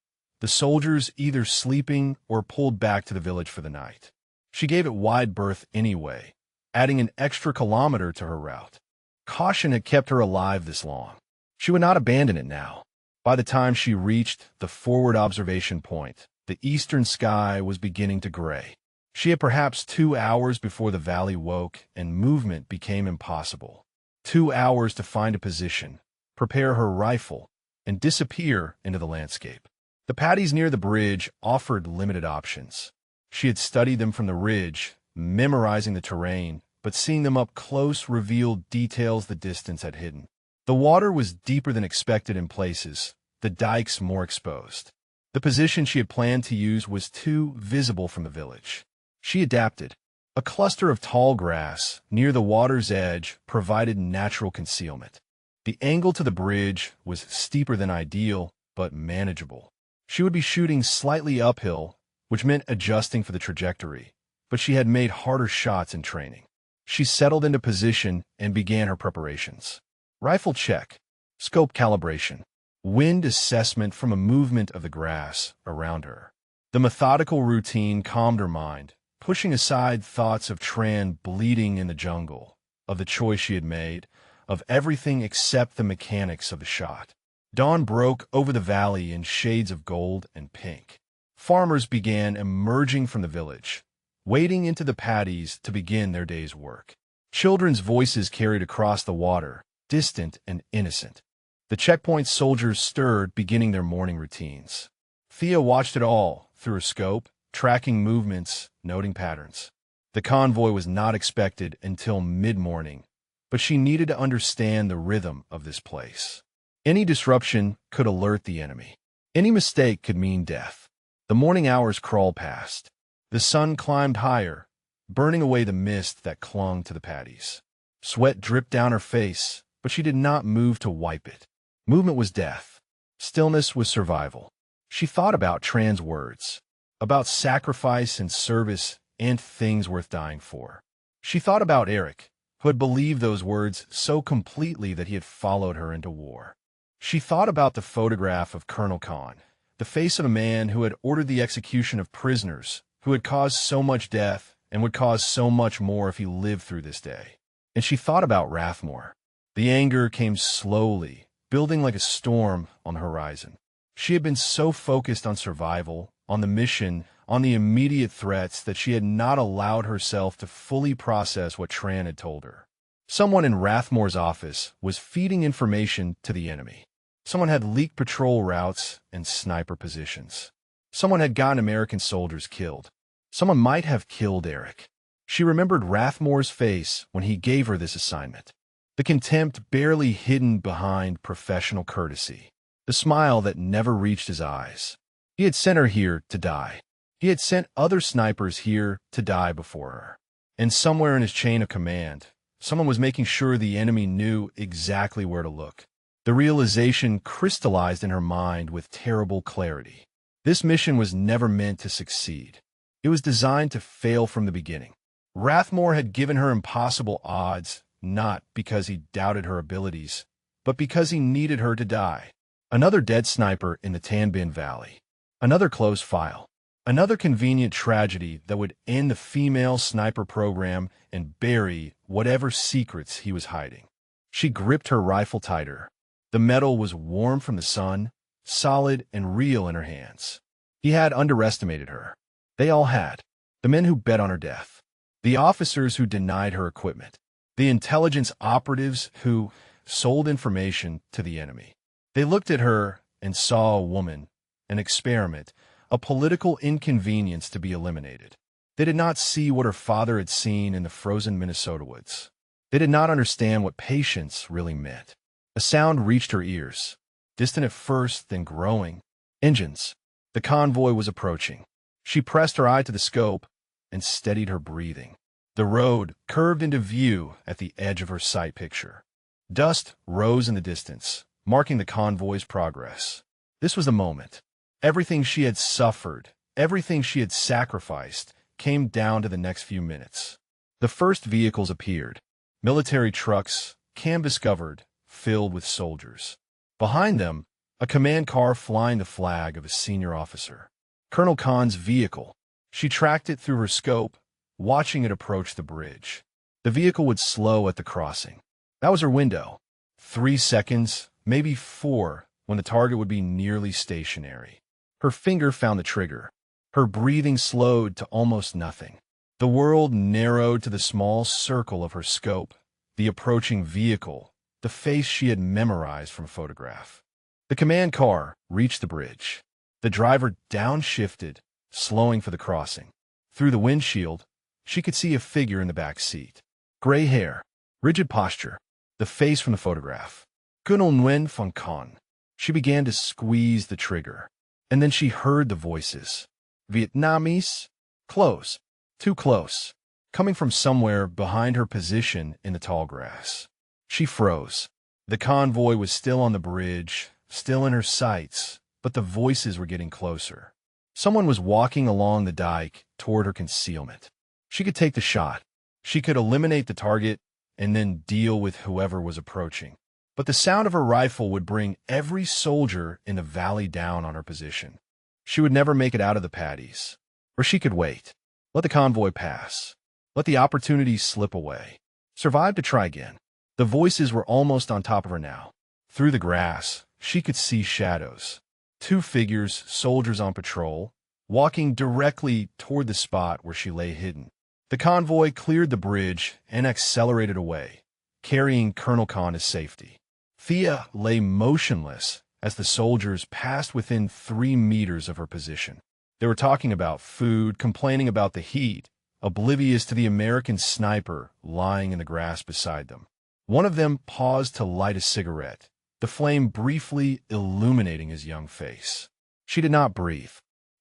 The soldiers either sleeping or pulled back to the village for the night. She gave it wide berth anyway, adding an extra kilometer to her route. Caution had kept her alive this long. She would not abandon it now. By the time she reached the forward observation point, the eastern sky was beginning to gray. She had perhaps 2 hours before the valley woke and movement became impossible. 2 hours to find a position, prepare her rifle, and disappear into the landscape. The paddies near the bridge offered limited options. She had studied them from the ridge, memorizing the terrain, but seeing them up close revealed details the distance had hidden. The water was deeper than expected in places, the dikes more exposed. The position she had planned to use was too visible from the village. She adapted. A cluster of tall grass near the water's edge provided natural concealment. The angle to the bridge was steeper than ideal, but manageable. She would be shooting slightly uphill, which meant adjusting for the trajectory, but she had made harder shots in training. She settled into position and began her preparations. Rifle check, scope calibration, wind assessment from a movement of the grass around her. The methodical routine calmed her mind, pushing aside thoughts of Tran bleeding in the jungle, of the choice she had made, of everything except the mechanics of the shot. Dawn broke over the valley in shades of gold and pink. Farmers began emerging from the village, wading into the paddies to begin their day's work. Children's voices carried across the water, distant and innocent. The checkpoint soldiers stirred, beginning their morning routines. Thea watched it all through her scope, tracking movements, noting patterns. The convoy was not expected until mid-morning, but she needed to understand the rhythm of this place. Any disruption could alert the enemy. Any mistake could mean death. The morning hours crawled past. The sun climbed higher, burning away the mist that clung to the paddies. Sweat dripped down her face, but she did not move to wipe it. Movement was death. Stillness was survival. She thought about Tran's words, about sacrifice and service and things worth dying for. She thought about Eric, who had believed those words so completely that he had followed her into war. She thought about the photograph of Colonel Khan, the face of a man who had ordered the execution of prisoners, who had caused so much death and would cause so much more if he lived through this day. And she thought about Rathmore. The anger came slowly, building like a storm on the horizon. She had been so focused on survival, on the mission, on the immediate threats that she had not allowed herself to fully process what Tran had told her. Someone in Rathmore's office was feeding information to the enemy. Someone had leaked patrol routes and sniper positions. Someone had gotten American soldiers killed. Someone might have killed Eric. She remembered Rathmore's face when he gave her this assignment. The contempt barely hidden behind professional courtesy. The smile that never reached his eyes. He had sent her here to die. He had sent other snipers here to die before her. And somewhere in his chain of command, someone was making sure the enemy knew exactly where to look. The realization crystallized in her mind with terrible clarity. This mission was never meant to succeed. It was designed to fail from the beginning. Rathmore had given her impossible odds, not because he doubted her abilities, but because he needed her to die. Another dead sniper in the Tan Bin Valley. Another close file. Another convenient tragedy that would end the female sniper program and bury whatever secrets he was hiding. She gripped her rifle tighter. The metal was warm from the sun, solid and real in her hands. He had underestimated her. They all had. The men who bet on her death. The officers who denied her equipment. The intelligence operatives who sold information to the enemy. They looked at her and saw a woman, an experiment, a political inconvenience to be eliminated. They did not see what her father had seen in the frozen Minnesota woods. They did not understand what patience really meant. A sound reached her ears, distant at first, then growing. Engines. The convoy was approaching. She pressed her eye to the scope and steadied her breathing. The road curved into view at the edge of her sight picture. Dust rose in the distance, marking the convoy's progress. This was the moment. Everything she had suffered, everything she had sacrificed, came down to the next few minutes. The first vehicles appeared. Military trucks, canvas-covered, filled with soldiers. Behind them, a command car flying the flag of a senior officer. Colonel Khan's vehicle. She tracked it through her scope, watching it approach the bridge. The vehicle would slow at the crossing. That was her window. 3 seconds, maybe 4, when the target would be nearly stationary. Her finger found the trigger. Her breathing slowed to almost nothing. The world narrowed to the small circle of her scope, the approaching vehicle, the face she had memorized from a photograph. The command car reached the bridge. The driver downshifted, slowing for the crossing. Through the windshield, she could see a figure in the back seat. Gray hair, rigid posture, the face from the photograph. Colonel Nguyen Phan Con. She began to squeeze the trigger. And then she heard the voices. Vietnamese? Close. Too close. Coming from somewhere behind her position in the tall grass. She froze. The convoy was still on the bridge, still in her sights, but the voices were getting closer. Someone was walking along the dike toward her concealment. She could take the shot. She could eliminate the target and then deal with whoever was approaching. But the sound of her rifle would bring every soldier in the valley down on her position. She would never make it out of the paddies. Or she could wait. Let the convoy pass. Let the opportunity slip away. Survive to try again. The voices were almost on top of her now. Through the grass, she could see shadows. Two figures, soldiers on patrol, walking directly toward the spot where she lay hidden. The convoy cleared the bridge and accelerated away, carrying Colonel Khan to safety. Thea lay motionless as the soldiers passed within 3 meters of her position. They were talking about food, complaining about the heat, oblivious to the American sniper lying in the grass beside them. One of them paused to light a cigarette, the flame briefly illuminating his young face. She did not breathe.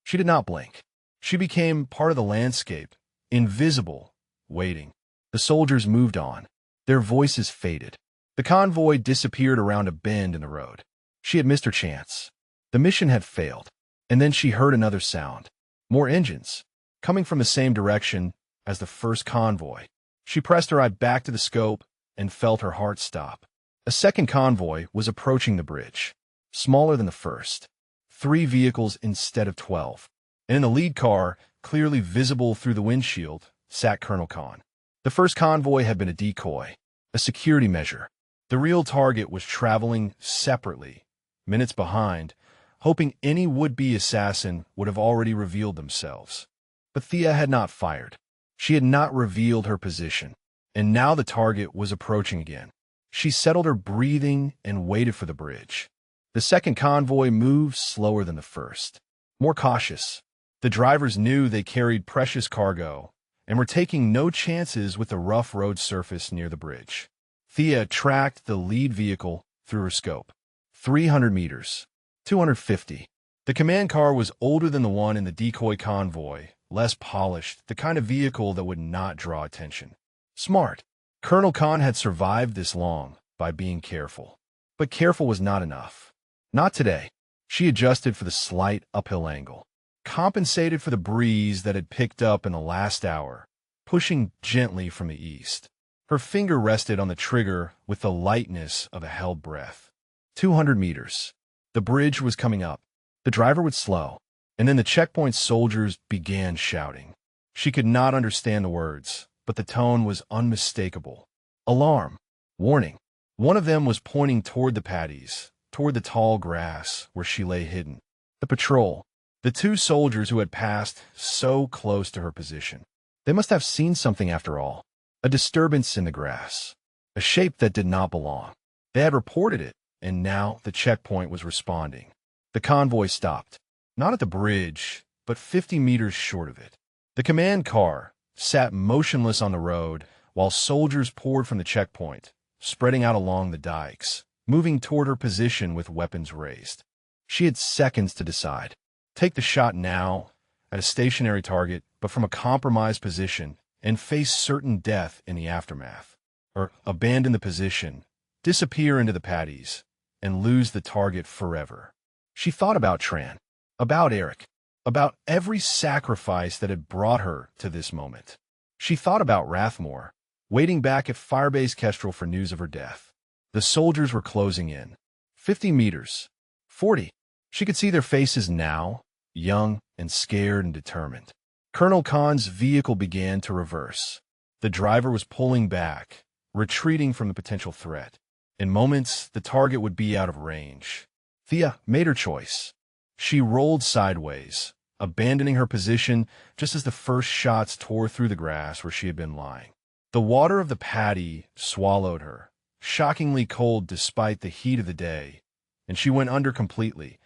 She did not blink. She became part of the landscape, invisible, waiting. The soldiers moved on. Their voices faded. The convoy disappeared around a bend in the road. She had missed her chance. The mission had failed. And then she heard another sound. More engines, coming from the same direction as the first convoy. She pressed her eye back to the scope and felt her heart stop. A second convoy was approaching the bridge, smaller than the first. 3 vehicles instead of 12. And in the lead car, clearly visible through the windshield, sat Colonel Khan. The first convoy had been a decoy, a security measure. The real target was traveling separately, minutes behind, hoping any would-be assassin would have already revealed themselves. But Thea had not fired. She had not revealed her position, and now the target was approaching again. She settled her breathing and waited for the bridge. The second convoy moved slower than the first, more cautious. The drivers knew they carried precious cargo and were taking no chances with the rough road surface near the bridge. Thea tracked the lead vehicle through her scope. 300 meters. 250. The command car was older than the one in the decoy convoy, less polished, the kind of vehicle that would not draw attention. Smart. Colonel Khan had survived this long by being careful. But careful was not enough. Not today. She adjusted for the slight uphill angle, compensated for the breeze that had picked up in the last hour, pushing gently from the east. Her finger rested on the trigger with the lightness of a held breath. 200 meters. The bridge was coming up. The driver would slow, and then the checkpoint soldiers began shouting. She could not understand the words, but the tone was unmistakable. Alarm. Warning. One of them was pointing toward the Paddies, toward the tall grass where she lay hidden. The patrol. The 2 soldiers who had passed so close to her position. They must have seen something after all. A disturbance in the grass. A shape that did not belong. They had reported it, and now the checkpoint was responding. The convoy stopped, not at the bridge, but 50 meters short of it. The command car sat motionless on the road while soldiers poured from the checkpoint, spreading out along the dikes, moving toward her position with weapons raised. She had seconds to decide. Take the shot now, at a stationary target, but from a compromised position, and face certain death in the aftermath. Or abandon the position, disappear into the Paddies, and lose the target forever. She thought about Tran, about Eric, about every sacrifice that had brought her to this moment. She thought about Rathmore, waiting back at Firebase Kestrel for news of her death. The soldiers were closing in. 50 meters. 40. She could see their faces now, young and scared and determined. Colonel Khan's vehicle began to reverse. The driver was pulling back, retreating from the potential threat. In moments, the target would be out of range. Thea made her choice. She rolled sideways, abandoning her position just as the first shots tore through the grass where she had been lying. The water of the Paddy swallowed her, shockingly cold despite the heat of the day, and she went under completely,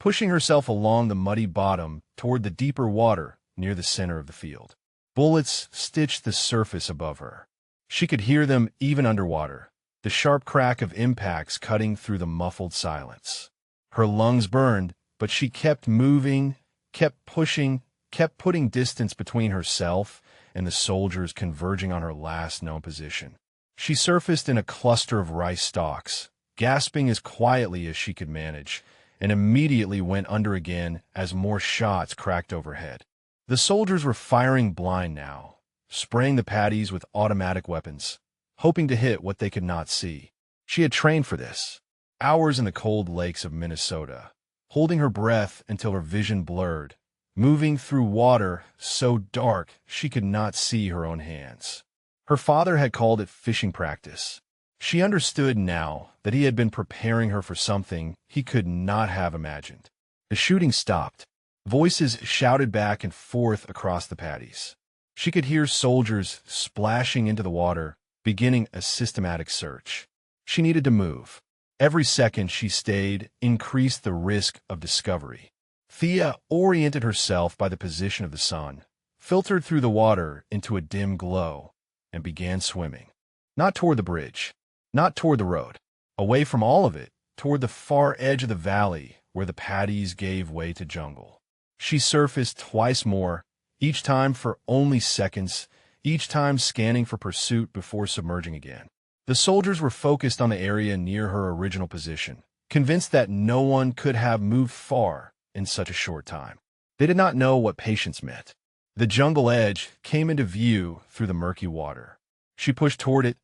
pushing herself along the muddy bottom toward the deeper water near the center of the field. Bullets stitched the surface above her. She could hear them even underwater, the sharp crack of impacts cutting through the muffled silence. Her lungs burned, but she kept moving, kept pushing, kept putting distance between herself and the soldiers converging on her last known position. She surfaced in a cluster of rice stalks, gasping as quietly as she could manage, and immediately went under again as more shots cracked overhead. The soldiers were firing blind now, spraying the Paddies with automatic weapons, hoping to hit what they could not see. She had trained for this. Hours in the cold lakes of Minnesota, holding her breath until her vision blurred, moving through water so dark she could not see her own hands. Her father had called it fishing practice. She understood now that he had been preparing her for something he could not have imagined. The shooting stopped. Voices shouted back and forth across the paddies. She could hear soldiers splashing into the water, beginning a systematic search. She needed to move. Every second she stayed increased the risk of discovery. Thea oriented herself by the position of the sun, filtered through the water into a dim glow, and began swimming. Not toward the bridge, not toward the road, away from all of it, toward the far edge of the valley where the paddies gave way to jungle. She surfaced twice more, each time for only seconds, each time scanning for pursuit before submerging again. The soldiers were focused on the area near her original position, convinced that no one could have moved far in such a short time. They did not know what patience meant. The jungle edge came into view through the murky water. She pushed toward it,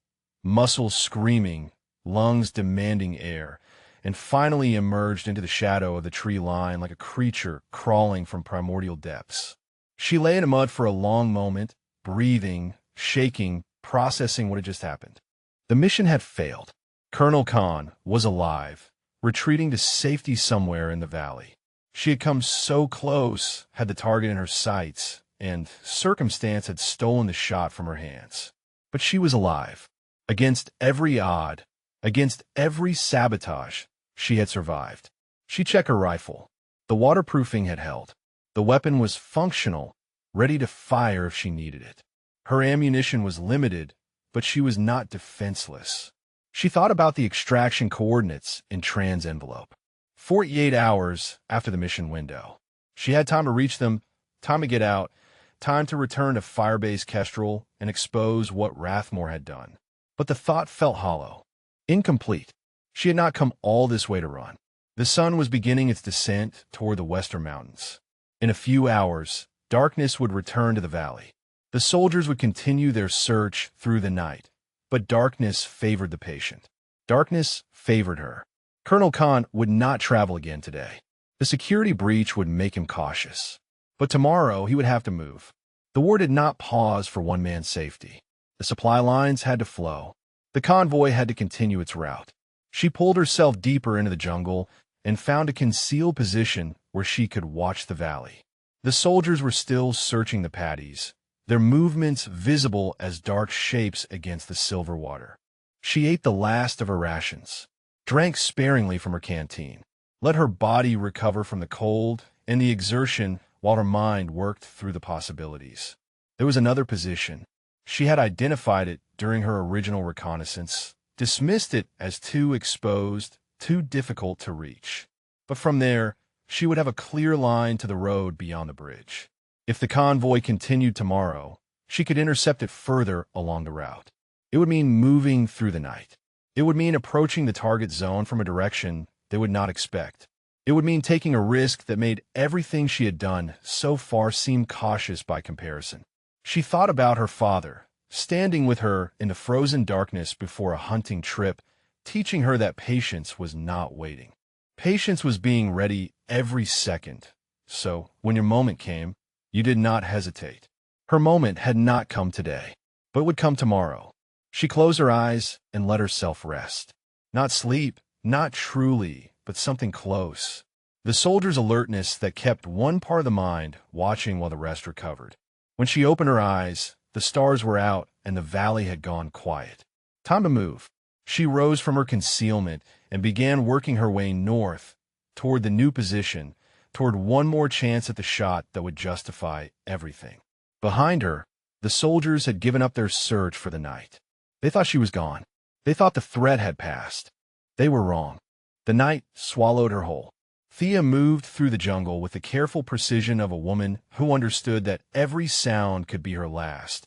muscles screaming, lungs demanding air, and finally emerged into the shadow of the tree line like a creature crawling from primordial depths. She lay in the mud for a long moment, breathing, shaking, processing what had just happened. The mission had failed. Colonel Khan was alive, retreating to safety somewhere in the valley. She had come so close, had the target in her sights, and circumstance had stolen the shot from her hands. But she was alive. Against every odd, against every sabotage, she had survived. She checked her rifle. The waterproofing had held. The weapon was functional, ready to fire if she needed it. Her ammunition was limited, but she was not defenseless. She thought about the extraction coordinates in Tran's envelope. 48 hours after the mission window. She had time to reach them, time to get out, time to return to Firebase Kestrel and expose what Rathmore had done. But the thought felt hollow, incomplete. She had not come all this way to run. The sun was beginning its descent toward the western mountains. In a few hours, darkness would return to the valley. The soldiers would continue their search through the night, but darkness favored the patient. Darkness favored her. Colonel Khan would not travel again today. The security breach would make him cautious. But tomorrow he would have to move. The war did not pause for one man's safety. The supply lines had to flow. The convoy had to continue its route. She pulled herself deeper into the jungle and found a concealed position where she could watch the valley. The soldiers were still searching the paddies, their movements visible as dark shapes against the silver water. She ate the last of her rations, drank sparingly from her canteen, let her body recover from the cold and the exertion while her mind worked through the possibilities. There was another position. She had identified it during her original reconnaissance, dismissed it as too exposed, too difficult to reach. But from there, she would have a clear line to the road beyond the bridge. If the convoy continued tomorrow, she could intercept it further along the route. It would mean moving through the night. It would mean approaching the target zone from a direction they would not expect. It would mean taking a risk that made everything she had done so far seem cautious by comparison. She thought about her father, standing with her in the frozen darkness before a hunting trip, teaching her that patience was not waiting. Patience was being ready every second. So, when your moment came, you did not hesitate. Her moment had not come today, but would come tomorrow. She closed her eyes and let herself rest. Not sleep, not truly, but something close. The soldier's alertness that kept one part of the mind watching while the rest recovered. When she opened her eyes, the stars were out and the valley had gone quiet. Time to move. She rose from her concealment and began working her way north, toward the new position, toward one more chance at the shot that would justify everything. Behind her, the soldiers had given up their search for the night. They thought she was gone. They thought the threat had passed. They were wrong. The night swallowed her whole. Thea moved through the jungle with the careful precision of a woman who understood that every sound could be her last.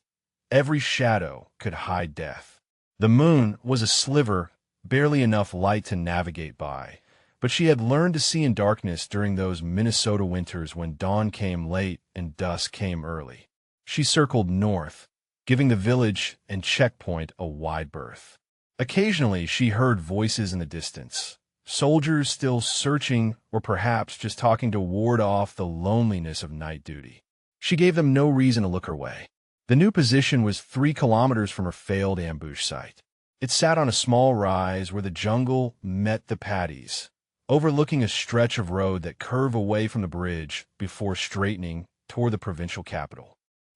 Every shadow could hide death. The moon was a sliver, barely enough light to navigate by, but she had learned to see in darkness during those Minnesota winters when dawn came late and dusk came early. She circled north, giving the village and checkpoint a wide berth. Occasionally she heard voices in the distance, Soldiers still searching or perhaps just talking to ward off the loneliness of night duty. She gave them no reason to look her way. The new position was 3 kilometers from her failed ambush site. It sat on a small rise where the jungle met the paddies, overlooking a stretch of road that curved away from the bridge before straightening toward the provincial capital.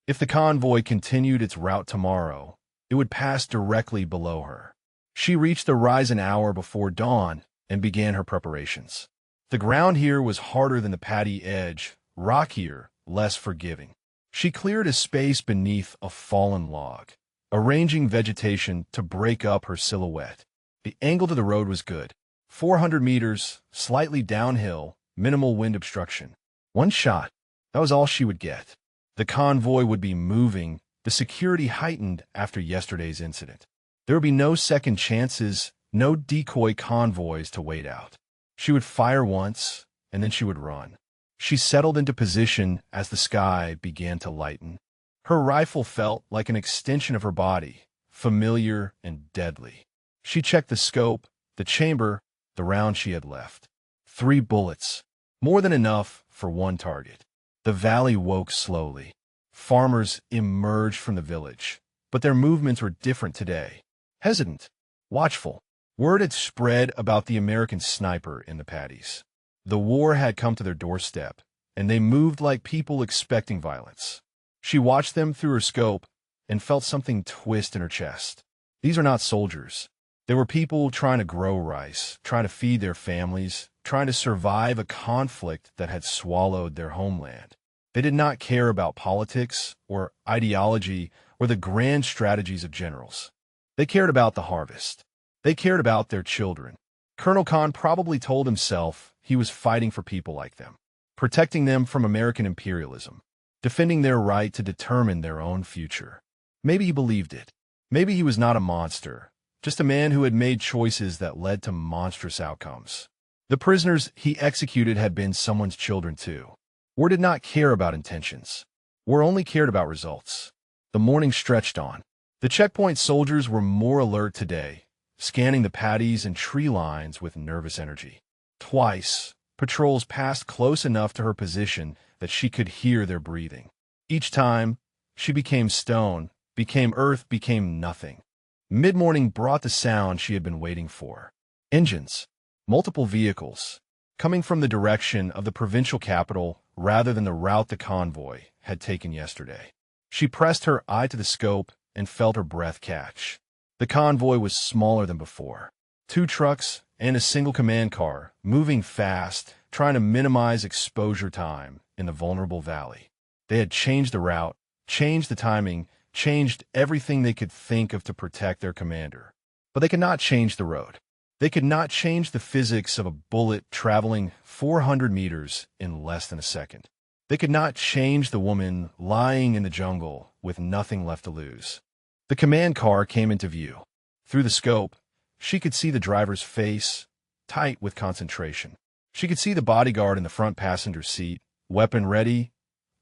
If the convoy continued its route tomorrow, it would pass directly below her. She reached the rise an hour before dawn and began her preparations. The ground here was harder than the Paddy edge, rockier, less forgiving. She cleared a space beneath a fallen log, arranging vegetation to break up her silhouette. The angle to the road was good. 400 meters, slightly downhill, minimal wind obstruction. One shot. That was all she would get. The convoy would be moving, the security heightened after yesterday's incident. There would be no second chances, no decoy convoys to wait out. She would fire once, and then she would run. She settled into position as the sky began to lighten. Her rifle felt like an extension of her body, familiar and deadly. She checked the scope, the chamber, the round she had left. 3 bullets, more than enough for one target. The valley woke slowly. Farmers emerged from the village, but their movements were different today. Hesitant, watchful. Word had spread about the American sniper in the paddies. The war had come to their doorstep, and they moved like people expecting violence. She watched them through her scope and felt something twist in her chest. These are not soldiers. They were people trying to grow rice, trying to feed their families, trying to survive a conflict that had swallowed their homeland. They did not care about politics or ideology or the grand strategies of generals. They cared about the harvest. They cared about their children. Colonel Khan probably told himself he was fighting for people like them, protecting them from American imperialism, defending their right to determine their own future. Maybe he believed it. Maybe he was not a monster, just a man who had made choices that led to monstrous outcomes. The prisoners he executed had been someone's children too. War did not care about intentions. War only cared about results. The morning stretched on. The checkpoint soldiers were more alert today, scanning the paddies and tree lines with nervous energy. Twice, patrols passed close enough to her position that she could hear their breathing. Each time, she became stone, became earth, became nothing. Mid-morning brought the sound she had been waiting for. Engines, multiple vehicles, coming from the direction of the provincial capital rather than the route the convoy had taken yesterday. She pressed her eye to the scope and felt her breath catch. The convoy was smaller than before. 2 trucks and a single command car, moving fast, trying to minimize exposure time in the vulnerable valley. They had changed the route, changed the timing, changed everything they could think of to protect their commander. But they could not change the road. They could not change the physics of a bullet traveling 400 meters in less than a second. They could not change the woman lying in the jungle with nothing left to lose. The command car came into view. Through the scope, she could see the driver's face, tight with concentration. She could see the bodyguard in the front passenger seat, weapon ready,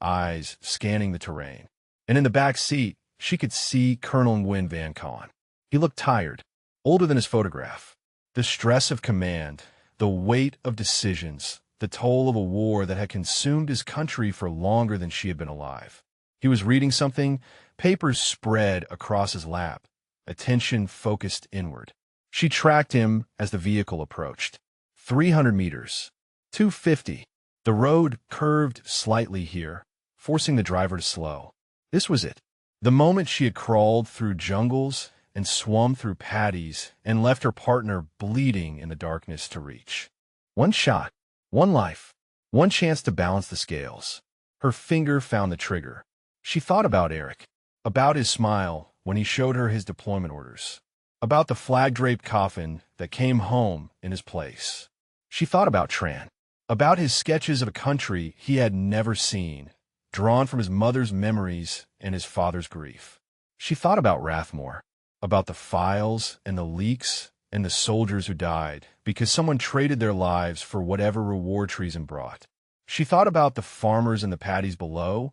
eyes scanning the terrain. And in the back seat, she could see Colonel Nguyen Van Con. He looked tired, older than his photograph. The stress of command, the weight of decisions, the toll of a war that had consumed his country for longer than she had been alive. He was reading something, papers spread across his lap, attention focused inward. She tracked him as the vehicle approached. 300 meters. 250. The road curved slightly here, forcing the driver to slow. This was it. The moment she had crawled through jungles and swum through paddies and left her partner bleeding in the darkness to reach. One shot. One life, one chance to balance the scales. Her finger found the trigger. She thought about Eric, about his smile when he showed her his deployment orders, about the flag-draped coffin that came home in his place. She thought about Tran, about his sketches of a country he had never seen, drawn from his mother's memories and his father's grief. She thought about Rathmore, about the files and the leaks and the soldiers who died because someone traded their lives for whatever reward treason brought. She thought about the farmers and the paddies below,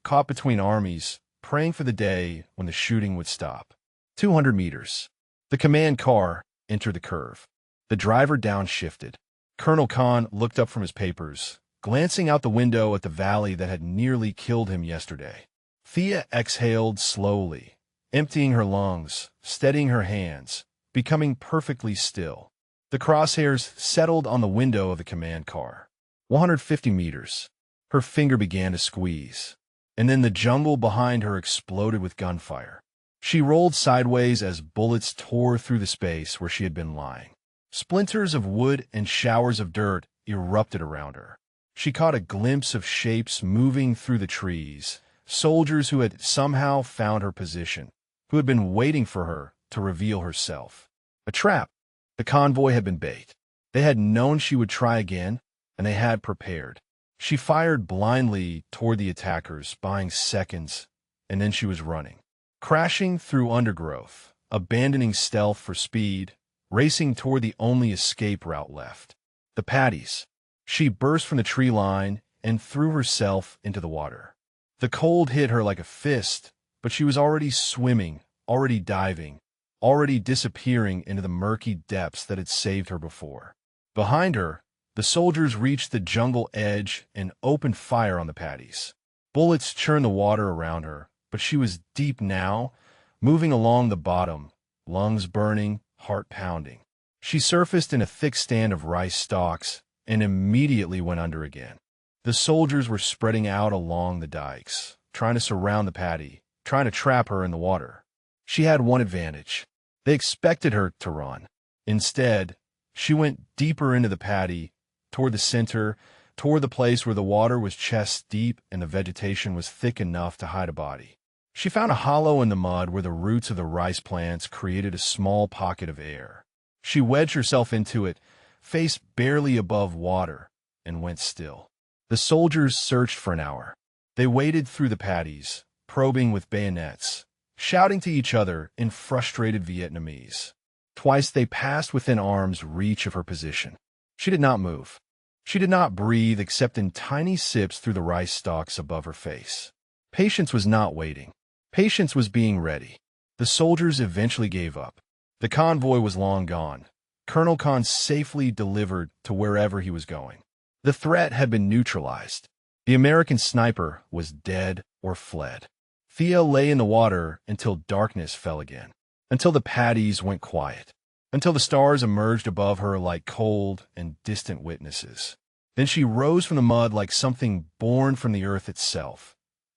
caught between armies, praying for the day when the shooting would stop. 200 meters. The command car entered the curve. The driver downshifted. Colonel Khan looked up from his papers, glancing out the window at the valley that had nearly killed him yesterday. Thea exhaled slowly, emptying her lungs, steadying her hands, becoming perfectly still. The crosshairs settled on the window of the command car. 150 meters. Her finger began to squeeze, and then the jungle behind her exploded with gunfire. She rolled sideways as bullets tore through the space where she had been lying. Splinters of wood and showers of dirt erupted around her. She caught a glimpse of shapes moving through the trees, soldiers who had somehow found her position, who had been waiting for her to reveal herself. A trap. The convoy had been bait. They had known she would try again, and they had prepared. She fired blindly toward the attackers, buying seconds, and then she was running. Crashing through undergrowth, abandoning stealth for speed, racing toward the only escape route left. The Paddies. She burst from the tree line and threw herself into the water. The cold hit her like a fist, but she was already swimming, already diving, already disappearing into the murky depths that had saved her before. Behind her, the soldiers reached the jungle edge and opened fire on the Paddies. Bullets churned the water around her, but she was deep now, moving along the bottom, lungs burning, heart pounding. She surfaced in a thick stand of rice stalks and immediately went under again. The soldiers were spreading out along the dikes, trying to surround the Paddy, trying to trap her in the water. She had one advantage. They expected her to run. Instead, she went deeper into the Paddy, toward the center, toward the place where the water was chest deep and the vegetation was thick enough to hide a body. She found a hollow in the mud where the roots of the rice plants created a small pocket of air. She wedged herself into it, face barely above water, and went still. The soldiers searched for an hour. They waded through the Paddies, probing with bayonets, shouting to each other in frustrated Vietnamese. Twice they passed within arm's reach of her position. She did not move. She did not breathe except in tiny sips through the rice stalks above her face. Patience was not waiting. Patience was being ready. The soldiers eventually gave up. The convoy was long gone. Colonel Khan safely delivered to wherever he was going. The threat had been neutralized. The American sniper was dead or fled. Thea lay in the water until darkness fell again, until the Paddies went quiet, until the stars emerged above her like cold and distant witnesses. Then she rose from the mud like something born from the earth itself,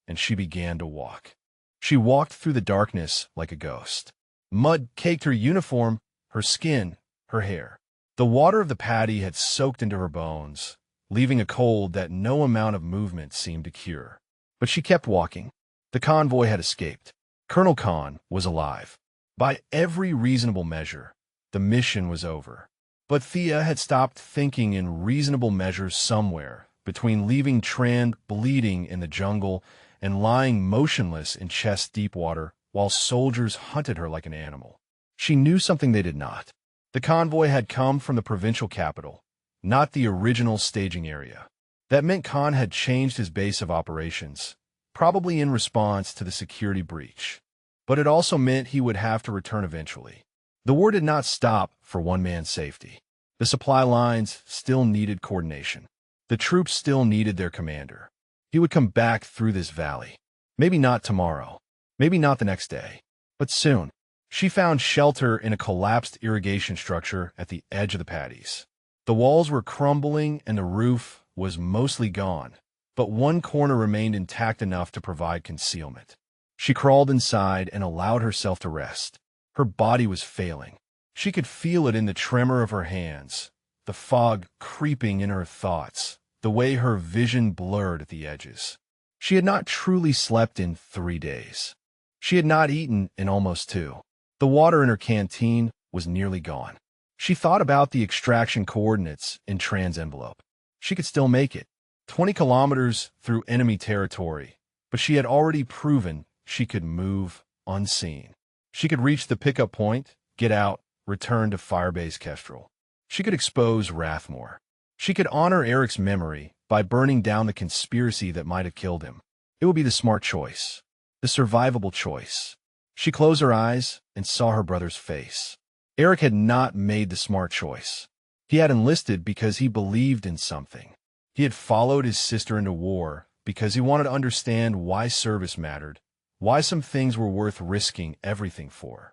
and she began to walk. She walked through the darkness like a ghost. Mud caked her uniform, her skin, her hair. The water of the Paddy had soaked into her bones, leaving a cold that no amount of movement seemed to cure. But she kept walking. The convoy had escaped. Colonel Khan was alive. By every reasonable measure, the mission was over. But Thea had stopped thinking in reasonable measures somewhere between leaving Trand bleeding in the jungle and lying motionless in chest-deep water while soldiers hunted her like an animal. She knew something they did not. The convoy had come from the provincial capital, not the original staging area. That meant Khan had changed his base of operations, probably in response to the security breach. But it also meant he would have to return eventually. The war did not stop for one man's safety. The supply lines still needed coordination. The troops still needed their commander. He would come back through this valley. Maybe not tomorrow. Maybe not the next day. But soon. She found shelter in a collapsed irrigation structure at the edge of the Paddies. The walls were crumbling and the roof was mostly gone, but one corner remained intact enough to provide concealment. She crawled inside and allowed herself to rest. Her body was failing. She could feel it in the tremor of her hands, the fog creeping in her thoughts, the way her vision blurred at the edges. She had not truly slept in 3 days. She had not eaten in almost 2. The water in her canteen was nearly gone. She thought about the extraction coordinates in Trand's envelope. She could still make it. 20 kilometers through enemy territory, but she had already proven she could move unseen. She could reach the pickup point, get out, return to Firebase Kestrel. She could expose Rathmore. She could honor Eric's memory by burning down the conspiracy that might have killed him. It would be the smart choice, the survivable choice. She closed her eyes and saw her brother's face. Eric had not made the smart choice. He had enlisted because he believed in something. He had followed his sister into war because he wanted to understand why service mattered, why some things were worth risking everything for.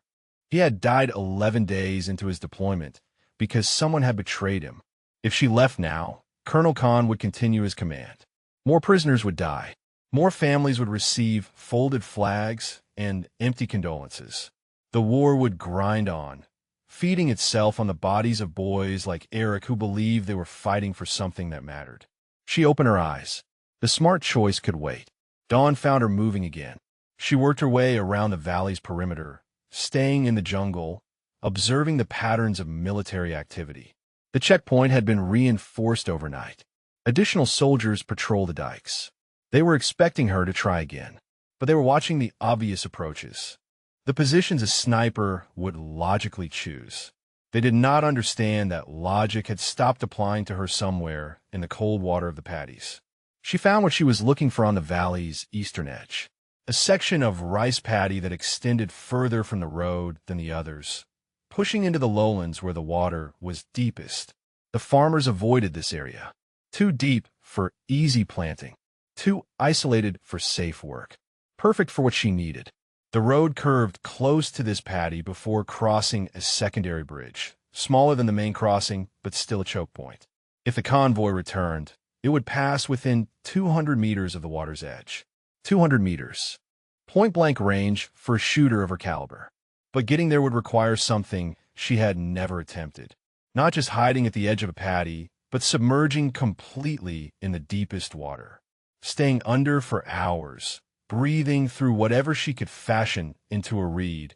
He had died 11 days into his deployment because someone had betrayed him. If she left now, Colonel Khan would continue his command. More prisoners would die. More families would receive folded flags and empty condolences. The war would grind on, feeding itself on the bodies of boys like Eric who believed they were fighting for something that mattered. She opened her eyes. The smart choice could wait. Dawn found her moving again. She worked her way around the valley's perimeter, staying in the jungle, observing the patterns of military activity. The checkpoint had been reinforced overnight. Additional soldiers patrolled the dikes. They were expecting her to try again, but they were watching the obvious approaches, the positions a sniper would logically choose. They did not understand that logic had stopped applying to her somewhere in the cold water of the Paddies. She found what she was looking for on the valley's eastern edge, a section of rice paddy that extended further from the road than the others, pushing into the lowlands where the water was deepest. The farmers avoided this area. Too deep for easy planting, too isolated for safe work. Perfect for what she needed. The road curved close to this paddy before crossing a secondary bridge, smaller than the main crossing, but still a choke point. If the convoy returned, it would pass within 200 meters of the water's edge. 200 meters. Point-blank range for a shooter of her caliber. But getting there would require something she had never attempted. Not just hiding at the edge of a paddy, but submerging completely in the deepest water. Staying under for hours, breathing through whatever she could fashion into a reed,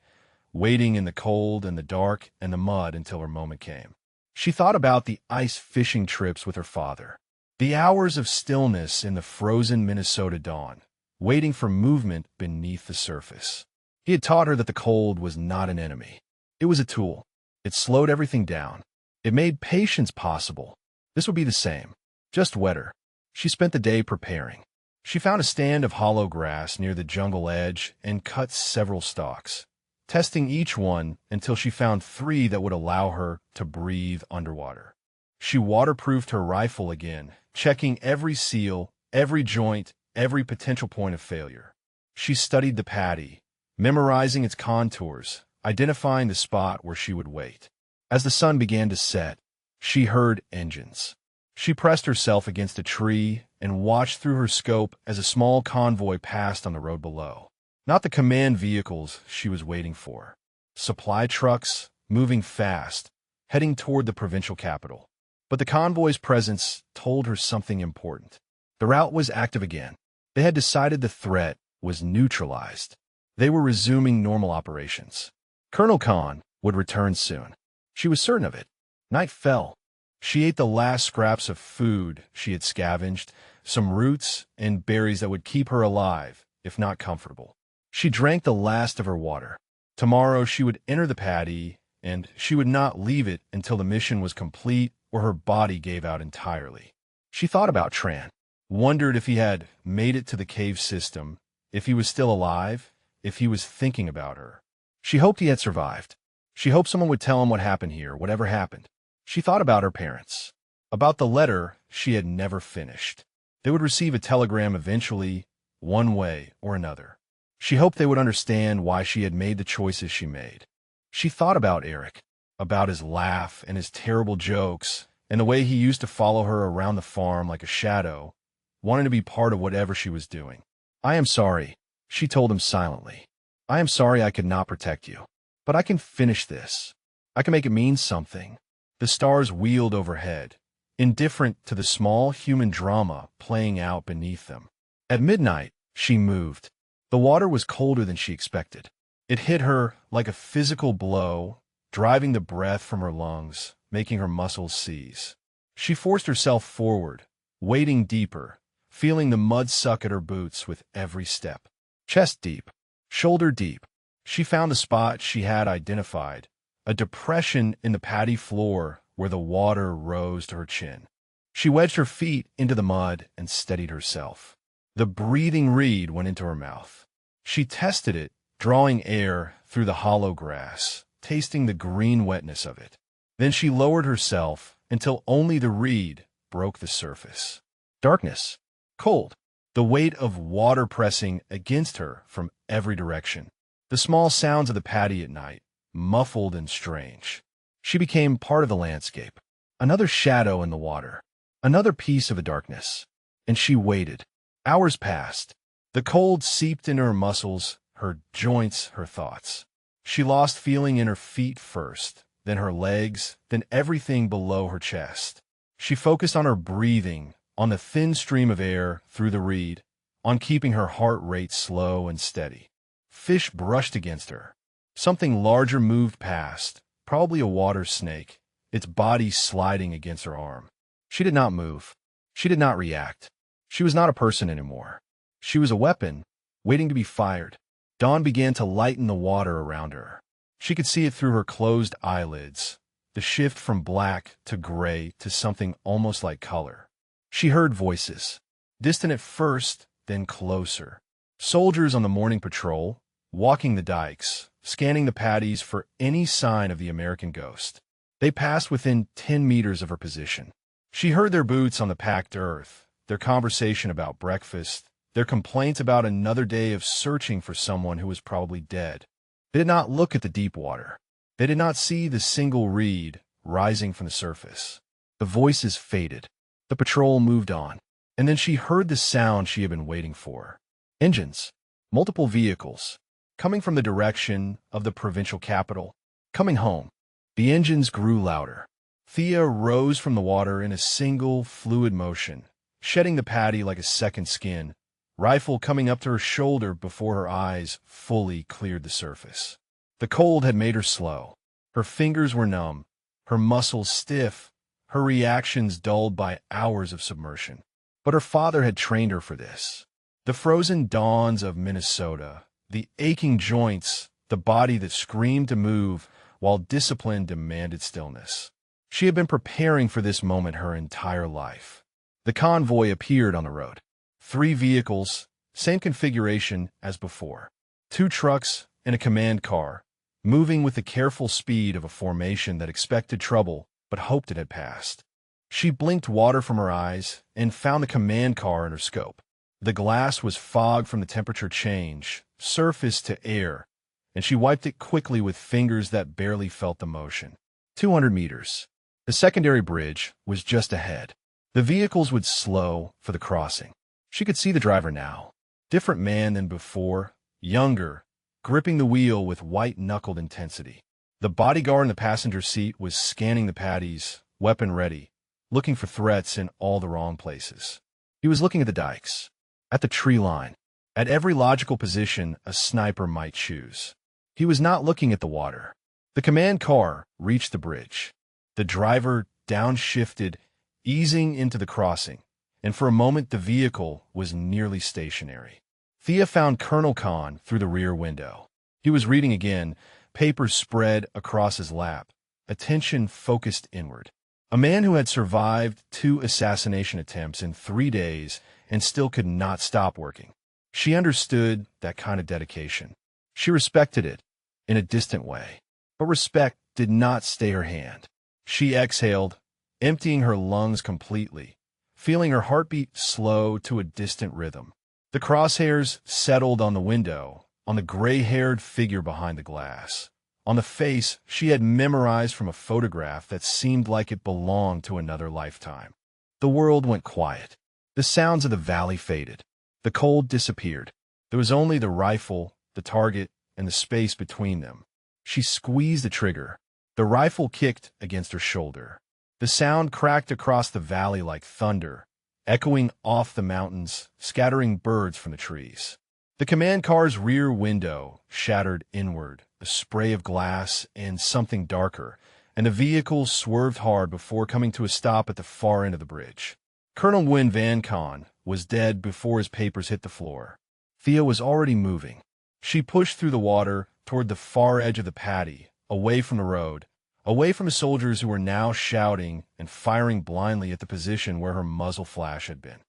waiting in the cold and the dark and the mud until her moment came. She thought about the ice fishing trips with her father, the hours of stillness in the frozen Minnesota dawn, waiting for movement beneath the surface. He had taught her that the cold was not an enemy. It was a tool. It slowed everything down. It made patience possible. This would be the same, just wetter. She spent the day preparing. She found a stand of hollow grass near the jungle edge and cut several stalks, testing each one until she found 3 that would allow her to breathe underwater. She waterproofed her rifle again, checking every seal, every joint, every potential point of failure. She studied the paddy, memorizing its contours, identifying the spot where she would wait. As the sun began to set, she heard engines. She pressed herself against a tree and watched through her scope as a small convoy passed on the road below. Not the command vehicles she was waiting for. Supply trucks, moving fast, heading toward the provincial capital. But the convoy's presence told her something important. The route was active again. They had decided the threat was neutralized. They were resuming normal operations. Colonel Khan would return soon. She was certain of it. Night fell. She ate the last scraps of food she had scavenged, some roots and berries that would keep her alive, if not comfortable. She drank the last of her water. Tomorrow she would enter the paddy, and she would not leave it until the mission was complete or her body gave out entirely. She thought about Tran, wondered if he had made it to the cave system, if he was still alive, if he was thinking about her. She hoped he had survived. She hoped someone would tell him what happened here, whatever happened. She thought about her parents, about the letter she had never finished. They would receive a telegram eventually, one way or another. She hoped they would understand why she had made the choices she made. She thought about Eric, about his laugh and his terrible jokes, and the way he used to follow her around the farm like a shadow, wanting to be part of whatever she was doing. "I am sorry," she told him silently. "I am sorry I could not protect you. But I can finish this. I can make it mean something." The stars wheeled overhead, indifferent to the small human drama playing out beneath them. At midnight, she moved. The water was colder than she expected. It hit her like a physical blow, driving the breath from her lungs, making her muscles seize. She forced herself forward, wading deeper, feeling the mud suck at her boots with every step. Chest deep, shoulder deep. She found the spot she had identified, a depression in the paddy floor where the water rose to her chin. She wedged her feet into the mud and steadied herself. The breathing reed went into her mouth. She tested it, drawing air through the hollow grass, tasting the green wetness of it. Then she lowered herself until only the reed broke the surface. Darkness. Cold. The weight of water pressing against her from every direction. The small sounds of the Paddy at night, muffled and strange. She became part of the landscape. Another shadow in the water. Another piece of the darkness. And she waited. Hours passed. The cold seeped into her muscles, her joints, her thoughts. She lost feeling in her feet first, then her legs, then everything below her chest. She focused on her breathing, on the thin stream of air through the reed, on keeping her heart rate slow and steady. Fish brushed against her. Something larger moved past, probably a water snake, its body sliding against her arm. She did not move. She did not react. She was not a person anymore. She was a weapon, waiting to be fired. Dawn began to lighten the water around her. She could see it through her closed eyelids, the shift from black to gray to something almost like color. She heard voices, distant at first, then closer. Soldiers on the morning patrol, walking the dikes, scanning the Paddies for any sign of the American ghost. They passed within 10 meters of her position. She heard their boots on the packed earth, their conversation about breakfast, their complaints about another day of searching for someone who was probably dead. They did not look at the deep water. They did not see the single reed rising from the surface. The voices faded. The patrol moved on. And then she heard the sound she had been waiting for. Engines. Multiple vehicles. Coming from the direction of the provincial capital. Coming home. The engines grew louder. Thea rose from the water in a single, fluid motion, shedding the Paddy like a second skin, rifle coming up to her shoulder before her eyes fully cleared the surface. The cold had made her slow. Her fingers were numb, her muscles stiff, her reactions dulled by hours of submersion. But her father had trained her for this. The frozen dawns of Minnesota, the aching joints, the body that screamed to move while discipline demanded stillness. She had been preparing for this moment her entire life. The convoy appeared on the road. 3 vehicles, same configuration as before. 2 trucks and a command car, moving with the careful speed of a formation that expected trouble but hoped it had passed. She blinked water from her eyes and found the command car in her scope. The glass was fogged from the temperature change, surface to air, and she wiped it quickly with fingers that barely felt the motion. 200 meters. The secondary bridge was just ahead. The vehicles would slow for the crossing. She could see the driver now. Different man than before, younger, gripping the wheel with white-knuckled intensity. The bodyguard in the passenger seat was scanning the Paddies, weapon ready, looking for threats in all the wrong places. He was looking at the dikes, at the tree line, at every logical position a sniper might choose. He was not looking at the water. The command car reached the bridge. The driver downshifted, easing into the crossing, and for a moment the vehicle was nearly stationary. Thea found Colonel Khan through the rear window. He was reading again, papers spread across his lap, attention focused inward. A man who had survived 2 assassination attempts in 3 days and still could not stop working. She understood that kind of dedication. She respected it in a distant way, but respect did not stay her hand. She exhaled, emptying her lungs completely, feeling her heartbeat slow to a distant rhythm. The crosshairs settled on the window, on the gray-haired figure behind the glass, on the face she had memorized from a photograph that seemed like it belonged to another lifetime. The world went quiet. The sounds of the valley faded. The cold disappeared. There was only the rifle, the target, and the space between them. She squeezed the trigger. The rifle kicked against her shoulder. The sound cracked across the valley like thunder, echoing off the mountains, scattering birds from the trees. The command car's rear window shattered inward, a spray of glass and something darker, and the vehicle swerved hard before coming to a stop at the far end of the bridge. Colonel Win Van Con was dead before his papers hit the floor. Thea was already moving. She pushed through the water toward the far edge of the Paddy, away from the road, away from the soldiers who were now shouting and firing blindly at the position where her muzzle flash had been.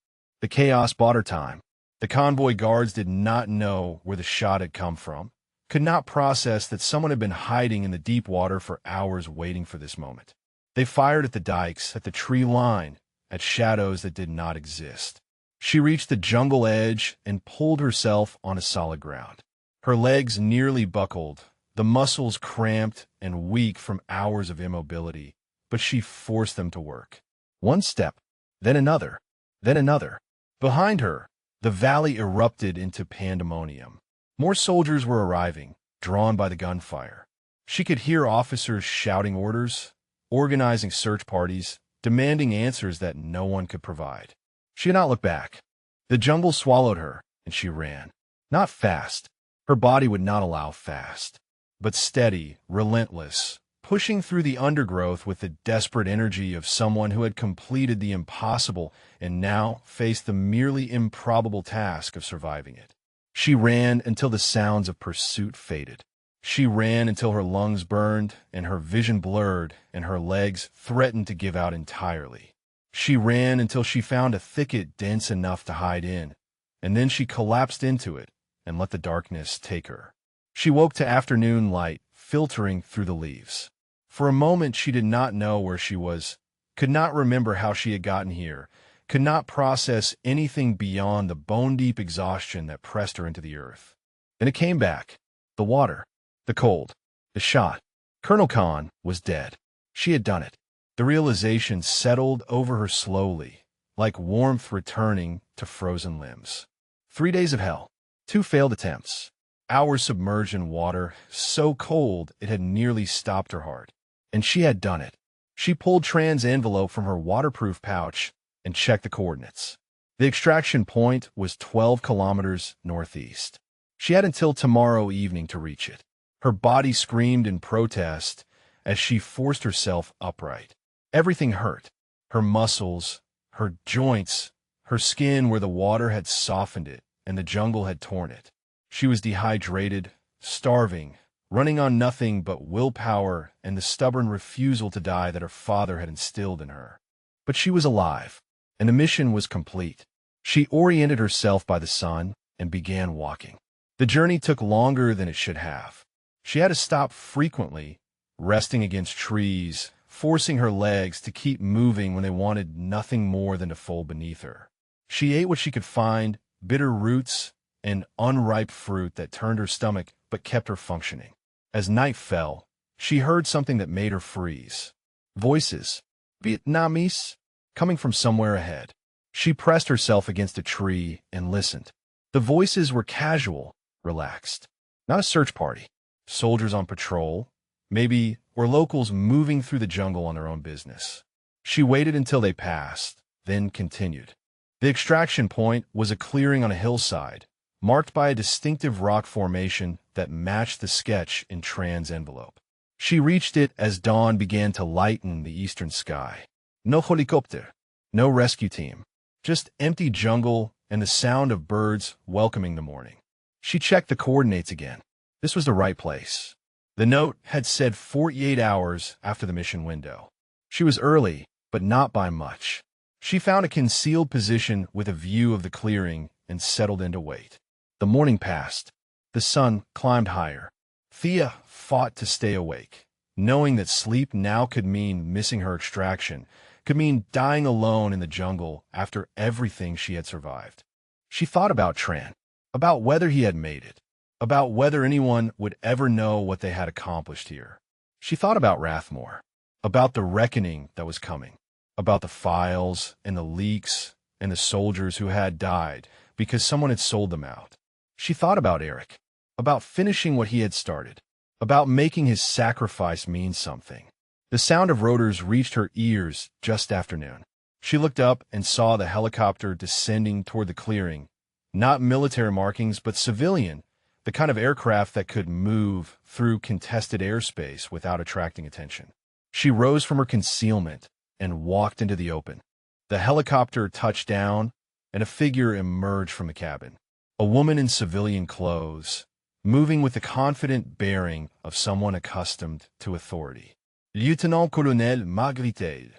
The chaos bought her time. The convoy guards did not know where the shot had come from. could not process that someone had been hiding in the deep water for hours waiting for this moment. They fired at the dikes, at the tree line, at shadows that did not exist. She reached the jungle edge and pulled herself onto solid ground. Her legs nearly buckled, the muscles cramped and weak from hours of immobility, but she forced them to work. One step, then another, then another. Behind her, the valley erupted into pandemonium. More soldiers were arriving, drawn by the gunfire. She could hear officers shouting orders, organizing search parties, demanding answers that no one could provide. She did not look back. The jungle swallowed her, and she ran. Not fast. Her body would not allow fast. But steady, relentless, pushing through the undergrowth with the desperate energy of someone who had completed the impossible and now faced the merely improbable task of surviving it. She ran until the sounds of pursuit faded. She ran until her lungs burned and her vision blurred and her legs threatened to give out entirely. She ran until she found a thicket dense enough to hide in, and then she collapsed into it and let the darkness take her. She woke to afternoon light filtering through the leaves. For a moment she did not know where she was, could not remember how she had gotten here, could not process anything beyond the bone-deep exhaustion that pressed her into the earth. Then it came back. The water, the cold, the shot. Colonel Khan was dead. She had done it. The realization settled over her slowly, like warmth returning to frozen limbs. 3 days of hell, 2 failed attempts, hours submerged in water, so cold it had nearly stopped her heart. And she had done it. She pulled Tran's envelope from her waterproof pouch and checked the coordinates. The extraction point was 12 kilometers northeast. She had until tomorrow evening to reach it. Her body screamed in protest as she forced herself upright. Everything hurt. Her muscles, her joints, her skin where the water had softened it and the jungle had torn it. She was dehydrated, starving, running on nothing but willpower and the stubborn refusal to die that her father had instilled in her. But she was alive, and the mission was complete. She oriented herself by the sun and began walking. The journey took longer than it should have. She had to stop frequently, resting against trees, forcing her legs to keep moving when they wanted nothing more than to fold beneath her. She ate what she could find, bitter roots and unripe fruit that turned her stomach but kept her functioning. As night fell, she heard something that made her freeze. Voices, Vietnamese, coming from somewhere ahead. She pressed herself against a tree and listened. The voices were casual, relaxed. Not a search party. Soldiers on patrol, maybe, or locals moving through the jungle on their own business. She waited until they passed, then continued. The extraction point was a clearing on a hillside, marked by a distinctive rock formation that matched the sketch in Tran's envelope. She reached it as dawn began to lighten the eastern sky. No helicopter, no rescue team, just empty jungle and the sound of birds welcoming the morning. She checked the coordinates again. This was the right place. The note had said 48 hours after the mission window. She was early, but not by much. She found a concealed position with a view of the clearing and settled in to wait. The morning passed. The sun climbed higher. Thea fought to stay awake, knowing that sleep now could mean missing her extraction, could mean dying alone in the jungle after everything she had survived. She thought about Tran, about whether he had made it, about whether anyone would ever know what they had accomplished here. She thought about Rathmore, about the reckoning that was coming, about the files and the leaks and the soldiers who had died because someone had sold them out. She thought about Eric, about finishing what he had started, about making his sacrifice mean something. The sound of rotors reached her ears just after noon. She looked up and saw the helicopter descending toward the clearing, not military markings, but civilian, the kind of aircraft that could move through contested airspace without attracting attention. She rose from her concealment and walked into the open. The helicopter touched down, and a figure emerged from the cabin. A woman in civilian clothes, moving with the confident bearing of someone accustomed to authority. Lieutenant-Colonel Margritel.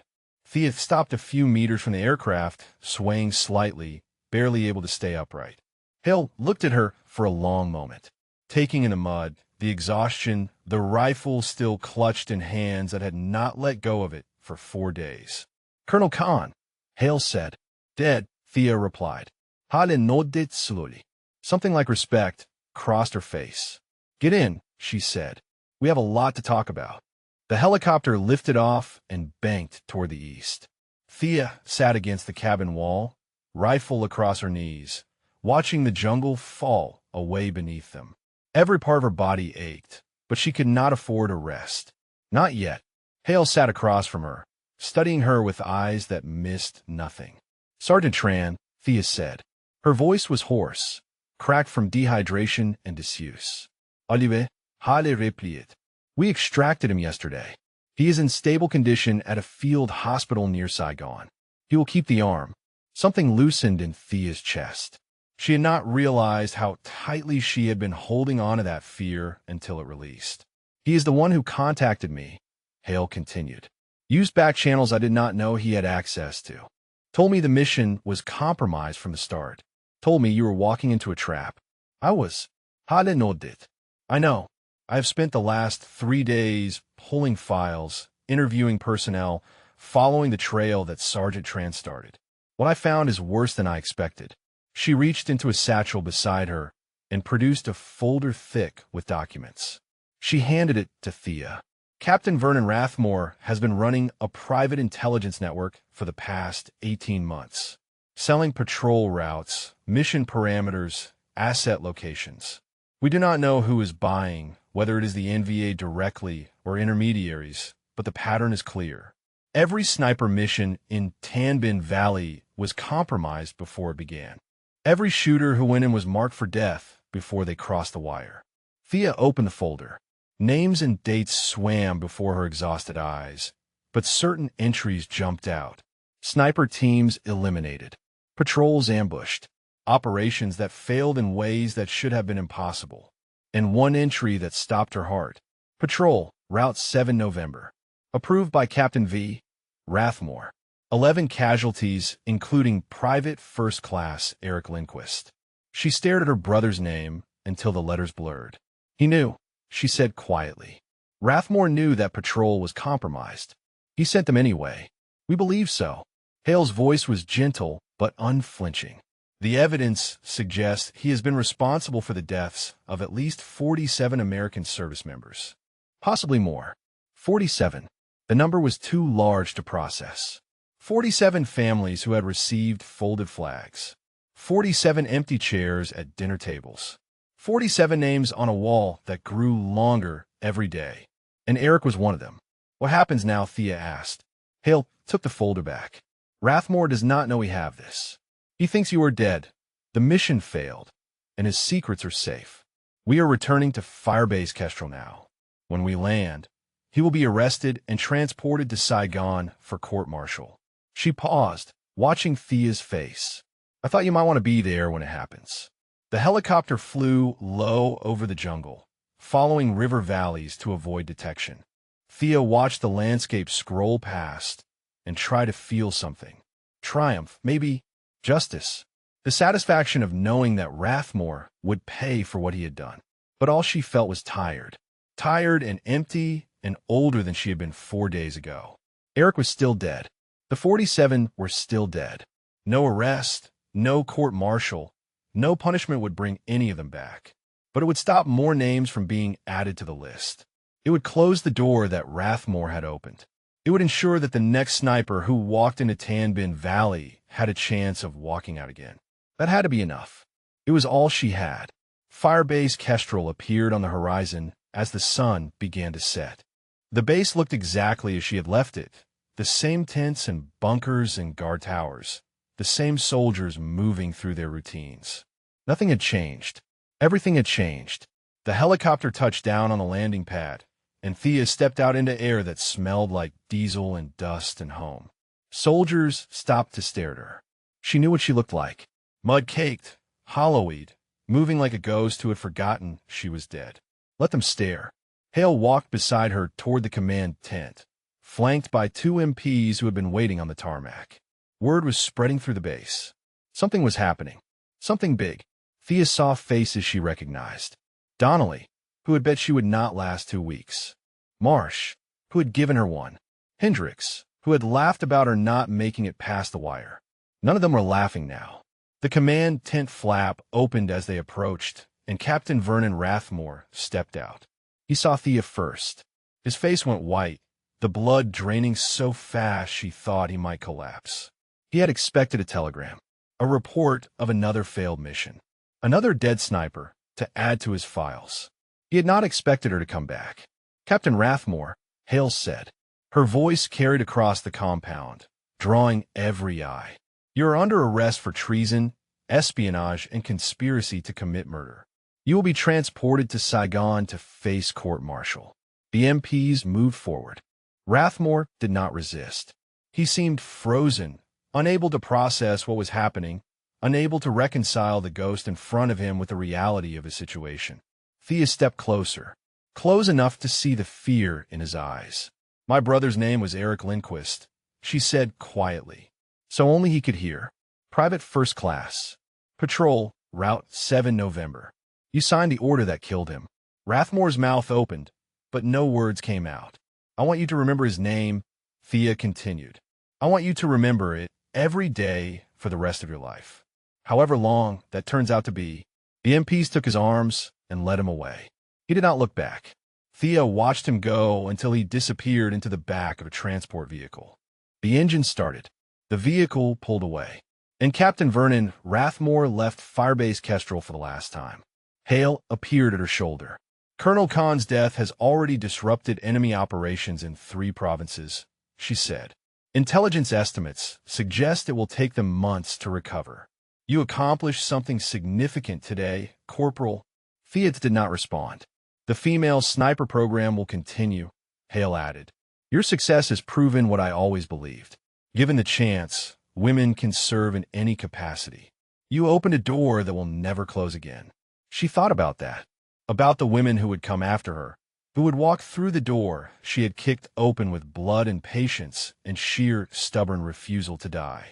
Thea stopped a few meters from the aircraft, swaying slightly, barely able to stay upright. Hale looked at her for a long moment. taking in the mud, the exhaustion, the rifle still clutched in hands that had not let go of it for 4 days. "Colonel Khan," Hale said. "Dead," Thea replied. Hale nodded slowly. Something like respect crossed her face. "Get in," she said. "We have a lot to talk about." The helicopter lifted off and banked toward the east. Thea sat against the cabin wall, rifle across her knees, watching the jungle fall away beneath them. Every part of her body ached, but she could not afford a rest. Not yet. Hale sat across from her, studying her with eyes that missed nothing. "Sergeant Tran," Thea said. Her voice was hoarse, cracked from dehydration and disuse. "Olive," Hale replied. "We extracted him yesterday. He is in stable condition at a field hospital near Saigon. He will keep the arm." Something loosened in Thea's chest. She had not realized how tightly she had been holding on to that fear until it released. "He is the one who contacted me," Hale continued. "Used back channels I did not know he had access to. Told me the mission was compromised from the start. Told me you were walking into a trap. I was." Hale nodded. "I know. I have spent the last 3 days pulling files, interviewing personnel, following the trail that Sergeant Tran started. What I found is worse than I expected." She reached into a satchel beside her and produced a folder thick with documents. She handed it to Thea. "Captain Vernon Rathmore has been running a private intelligence network for the past 18 months, selling patrol routes, mission parameters, asset locations. We do not know who is buying, whether it is the NVA directly or intermediaries, but the pattern is clear. Every sniper mission in Tan Binh Valley was compromised before it began. Every shooter who went in was marked for death before they crossed the wire." Thea opened the folder. Names and dates swam before her exhausted eyes, but certain entries jumped out. Sniper teams eliminated. Patrols ambushed. Operations that failed in ways that should have been impossible. And one entry that stopped her heart. "Patrol, Route 7 November. Approved by Captain V. Rathmore. 11 casualties, including Private First Class Eric Lindquist." She stared at her brother's name until the letters blurred. "He knew," she said quietly. "Rathmore knew that patrol was compromised. He sent them anyway. We believe so." Hale's voice was gentle but unflinching. "The evidence suggests he has been responsible for the deaths of at least 47 American service members. Possibly more. 47. The number was too large to process. 47 families who had received folded flags. 47 empty chairs at dinner tables. 47 names on a wall that grew longer every day. And Eric was one of them." "What happens now?" Thea asked. Hale took the folder back. "Rathmore does not know we have this. He thinks you are dead. The mission failed, and his secrets are safe. We are returning to Firebase Kestrel now. When we land, he will be arrested and transported to Saigon for court-martial." She paused, watching Thea's face. "I thought you might want to be there when it happens." The helicopter flew low over the jungle, following river valleys to avoid detection. Thea watched the landscape scroll past and try to feel something. Triumph, maybe justice. The satisfaction of knowing that Rathmore would pay for what he had done. But all she felt was tired. Tired and empty and older than she had been 4 days ago. Eric was still dead. The 47 were still dead. No arrest, no court-martial, no punishment would bring any of them back. But it would stop more names from being added to the list. It would close the door that Rathmore had opened. It would ensure that the next sniper who walked into Tan Binh Valley had a chance of walking out again. That had to be enough. It was all she had. Firebase Kestrel appeared on the horizon as the sun began to set. The base looked exactly as she had left it. The same tents and bunkers and guard towers. The same soldiers moving through their routines. Nothing had changed. Everything had changed. The helicopter touched down on the landing pad, and Thea stepped out into air that smelled like diesel and dust and home. Soldiers stopped to stare at her. She knew what she looked like. Mud-caked, hollow-eyed, moving like a ghost who had forgotten she was dead. Let them stare. Hale walked beside her toward the command tent, flanked by 2 MPs who had been waiting on the tarmac. Word was spreading through the base. Something was happening. Something big. Thea saw faces she recognized. Donnelly, who had bet she would not last 2 weeks. Marsh, who had given her one. Hendricks, who had laughed about her not making it past the wire. None of them were laughing now. The command tent flap opened as they approached, and Captain Vernon Rathmore stepped out. He saw Thea first. His face went white, the blood draining so fast she thought he might collapse. He had expected a telegram, a report of another failed mission, another dead sniper to add to his files. He had not expected her to come back. Captain Rathmore, Hale said. Her voice carried across the compound, drawing every eye. You are under arrest for treason, espionage, and conspiracy to commit murder. You will be transported to Saigon to face court-martial. The MPs moved forward. Rathmore did not resist. He seemed frozen, unable to process what was happening, unable to reconcile the ghost in front of him with the reality of his situation. Thea stepped closer, close enough to see the fear in his eyes. My brother's name was Eric Lindquist, she said quietly, so only he could hear. Private First Class. Patrol, Route 7 November. You signed the order that killed him. Rathmore's mouth opened, but no words came out. I want you to remember his name, Thea continued. I want you to remember it every day for the rest of your life. However long that turns out to be. The MPs took his arms and led him away. He did not look back. Thea watched him go until he disappeared into the back of a transport vehicle. The engine started. The vehicle pulled away. And Captain Vernon Rathmore left Firebase Kestrel for the last time. Hale appeared at her shoulder. Colonel Khan's death has already disrupted enemy operations in 3 provinces, she said. Intelligence estimates suggest it will take them months to recover. You accomplished something significant today, Corporal. Thea did not respond. The female sniper program will continue, Hale added. Your success has proven what I always believed. Given the chance, women can serve in any capacity. You opened a door that will never close again. She thought about that, about the women who would come after her, who would walk through the door she had kicked open with blood and patience and sheer, stubborn refusal to die.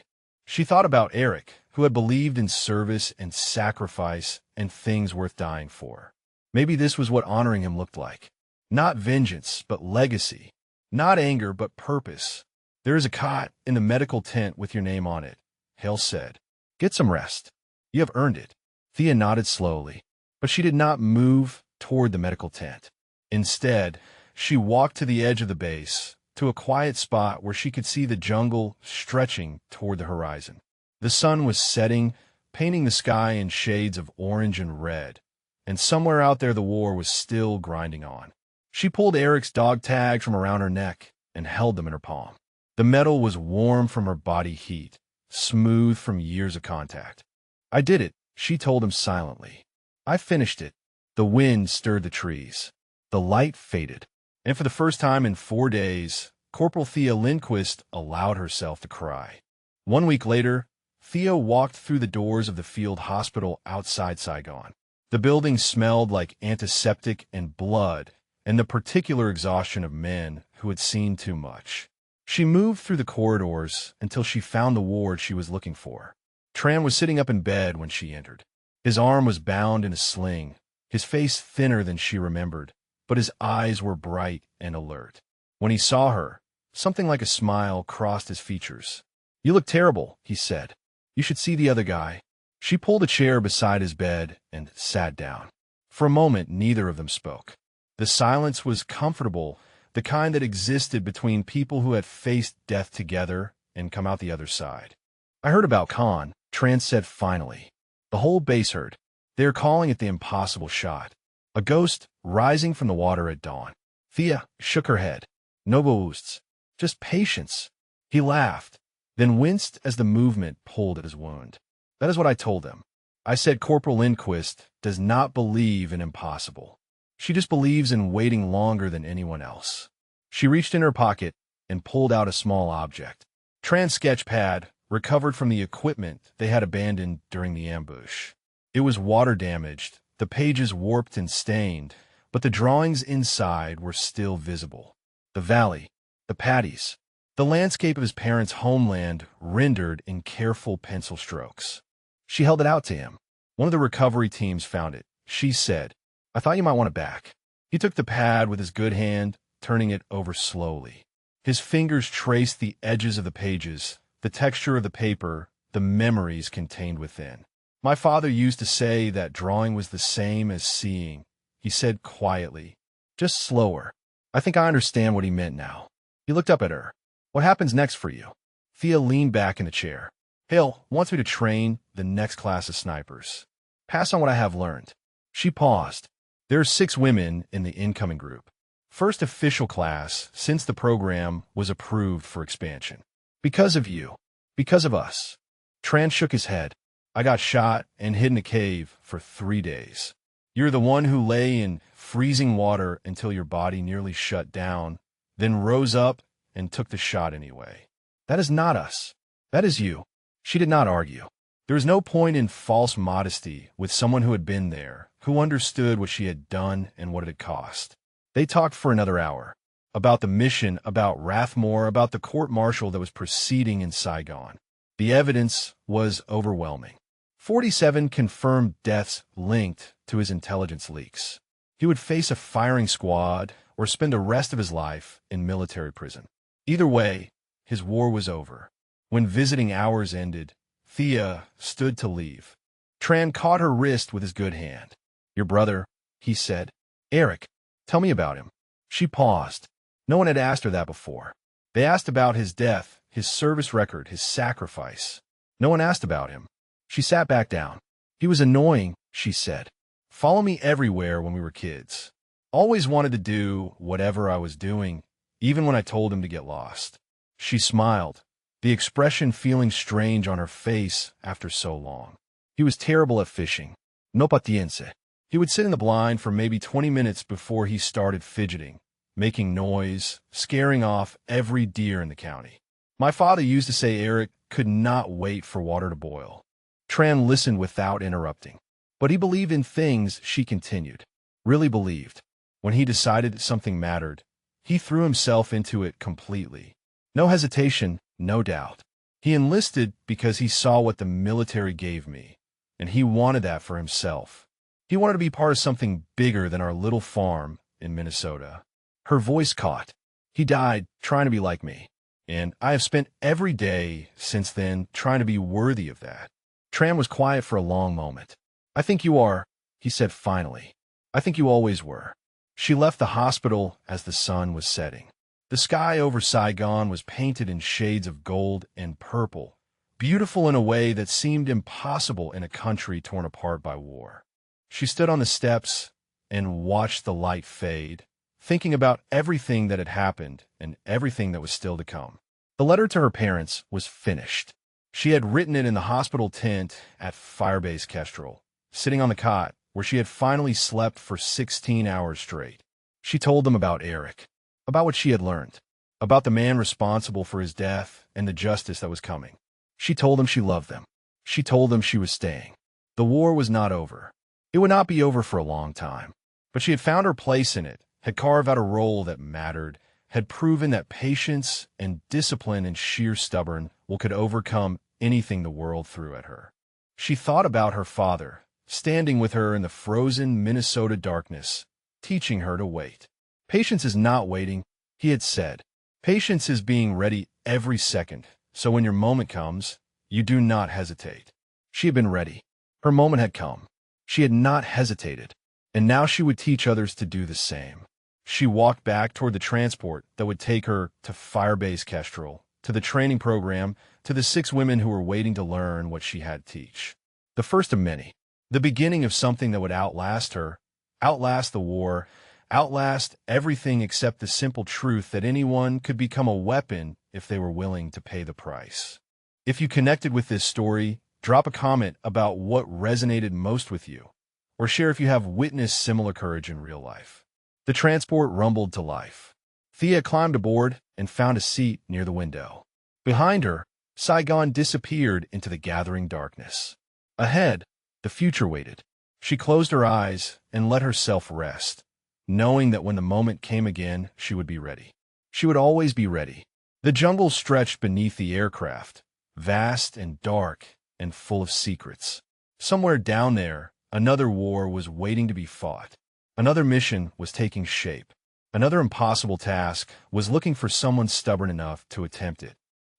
She thought about Eric, who had believed in service and sacrifice and things worth dying for. Maybe this was what honoring him looked like. Not vengeance, but legacy. Not anger, but purpose. There is a cot in the medical tent with your name on it, Hale said. Get some rest. You have earned it. Thea nodded slowly, but she did not move toward the medical tent. Instead, she walked to the edge of the base, to a quiet spot where she could see the jungle stretching toward the horizon. The sun was setting, painting the sky in shades of orange and red, and somewhere out there the war was still grinding on. She pulled Eric's dog tag from around her neck and held them in her palm. The metal was warm from her body heat, smooth from years of contact. I did it, she told him silently. I finished it. The wind stirred the trees. The light faded. And for the first time in 4 days, Corporal Thea Lindquist allowed herself to cry. 1 week later, Thea walked through the doors of the field hospital outside Saigon. The building smelled like antiseptic and blood and the particular exhaustion of men who had seen too much. She moved through the corridors until she found the ward she was looking for. Tran was sitting up in bed when she entered. His arm was bound in a sling, his face thinner than she remembered, but his eyes were bright and alert. When he saw her, something like a smile crossed his features. You look terrible, he said. You should see the other guy. She pulled a chair beside his bed and sat down. For a moment, neither of them spoke. The silence was comfortable, the kind that existed between people who had faced death together and come out the other side. I heard about Khan, Tran said finally. The whole base heard. They are calling it the impossible shot. A ghost rising from the water at dawn. Thea shook her head. No boosts. Just patience. He laughed, then winced as the movement pulled at his wound. That is what I told them. I said Corporal Lindquist does not believe in impossible. She just believes in waiting longer than anyone else. She reached in her pocket and pulled out a small object. Tran's sketch pad, recovered from the equipment they had abandoned during the ambush. It was water-damaged, the pages warped and stained, but the drawings inside were still visible. The valley, the Paddies, the landscape of his parents' homeland rendered in careful pencil strokes. She held it out to him. One of the recovery teams found it, she said. I thought you might want it back. He took the pad with his good hand, turning it over slowly. His fingers traced the edges of the pages, the texture of the paper, the memories contained within. My father used to say that drawing was the same as seeing. He said quietly, just slower. I think I understand what he meant now. He looked up at her. What happens next for you? Thea leaned back in the chair. Hale wants me to train the next class of snipers. Pass on what I have learned. She paused. There are 6 women in the incoming group. First official class since the program was approved for expansion. Because of you. Because of us. Tran shook his head. I got shot and hid in a cave for 3 days. You're the one who lay in freezing water until your body nearly shut down, then rose up and took the shot anyway. That is not us. That is you. She did not argue. There was no point in false modesty with someone who had been there, who understood what she had done and what it had cost. They talked for another hour. About the mission, about Rathmore, about the court-martial that was proceeding in Saigon. The evidence was overwhelming. 47 confirmed deaths linked to his intelligence leaks. He would face a firing squad or spend the rest of his life in military prison. Either way, his war was over. When visiting hours ended, Thea stood to leave. Tran caught her wrist with his good hand. Your brother, he said. Eric, tell me about him. She paused. No one had asked her that before. They asked about his death, his service record, his sacrifice. No one asked about him. She sat back down. He was annoying, she said. Follow me everywhere when we were kids. Always wanted to do whatever I was doing, even when I told him to get lost. She smiled, the expression feeling strange on her face after so long. He was terrible at fishing. No paciencia. He would sit in the blind for maybe 20 minutes before he started fidgeting, making noise, scaring off every deer in the county. My father used to say Eric could not wait for water to boil. Tran listened without interrupting. But he believed in things, she continued. Really believed. When he decided that something mattered, he threw himself into it completely. No hesitation, no doubt. He enlisted because he saw what the military gave me, and he wanted that for himself. He wanted to be part of something bigger than our little farm in Minnesota. Her voice caught. He died trying to be like me, and I have spent every day since then trying to be worthy of that. Tran was quiet for a long moment. I think you are, he said finally. I think you always were. She left the hospital as the sun was setting. The sky over Saigon was painted in shades of gold and purple, beautiful in a way that seemed impossible in a country torn apart by war. She stood on the steps and watched the light fade, thinking about everything that had happened and everything that was still to come. The letter to her parents was finished. She had written it in the hospital tent at Firebase Kestrel, sitting on the cot where she had finally slept for 16 hours straight. She told them about Eric, about what she had learned, about the man responsible for his death and the justice that was coming. She told them she loved them. She told them she was staying. The war was not over. It would not be over for a long time, but she had found her place in it, had carved out a role that mattered, had proven that patience and discipline and sheer stubborn could overcome anything the world threw at her. She thought about her father, standing with her in the frozen Minnesota darkness, teaching her to wait. Patience is not waiting, he had said. Patience is being ready every second, so when your moment comes, you do not hesitate. She had been ready. Her moment had come. She had not hesitated, and now she would teach others to do the same. She walked back toward the transport that would take her to Firebase Kestrel, to the training program, to the 6 women who were waiting to learn what she had to teach. The first of many. The beginning of something that would outlast her, outlast the war, outlast everything except the simple truth that anyone could become a weapon if they were willing to pay the price. If you connected with this story, drop a comment about what resonated most with you, or share if you have witnessed similar courage in real life. The transport rumbled to life. Thea climbed aboard and found a seat near the window. Behind her, Saigon disappeared into the gathering darkness. Ahead, the future waited. She closed her eyes and let herself rest, knowing that when the moment came again, she would be ready. She would always be ready. The jungle stretched beneath the aircraft, vast and dark and full of secrets. Somewhere down there, another war was waiting to be fought. Another mission was taking shape. Another impossible task was looking for someone stubborn enough to attempt it.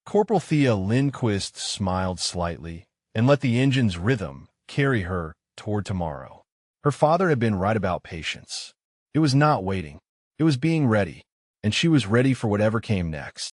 Corporal Thea Lindquist smiled slightly and let the engine's rhythm carry her toward tomorrow. Her father had been right about patience. It was not waiting. It was being ready, and she was ready for whatever came next.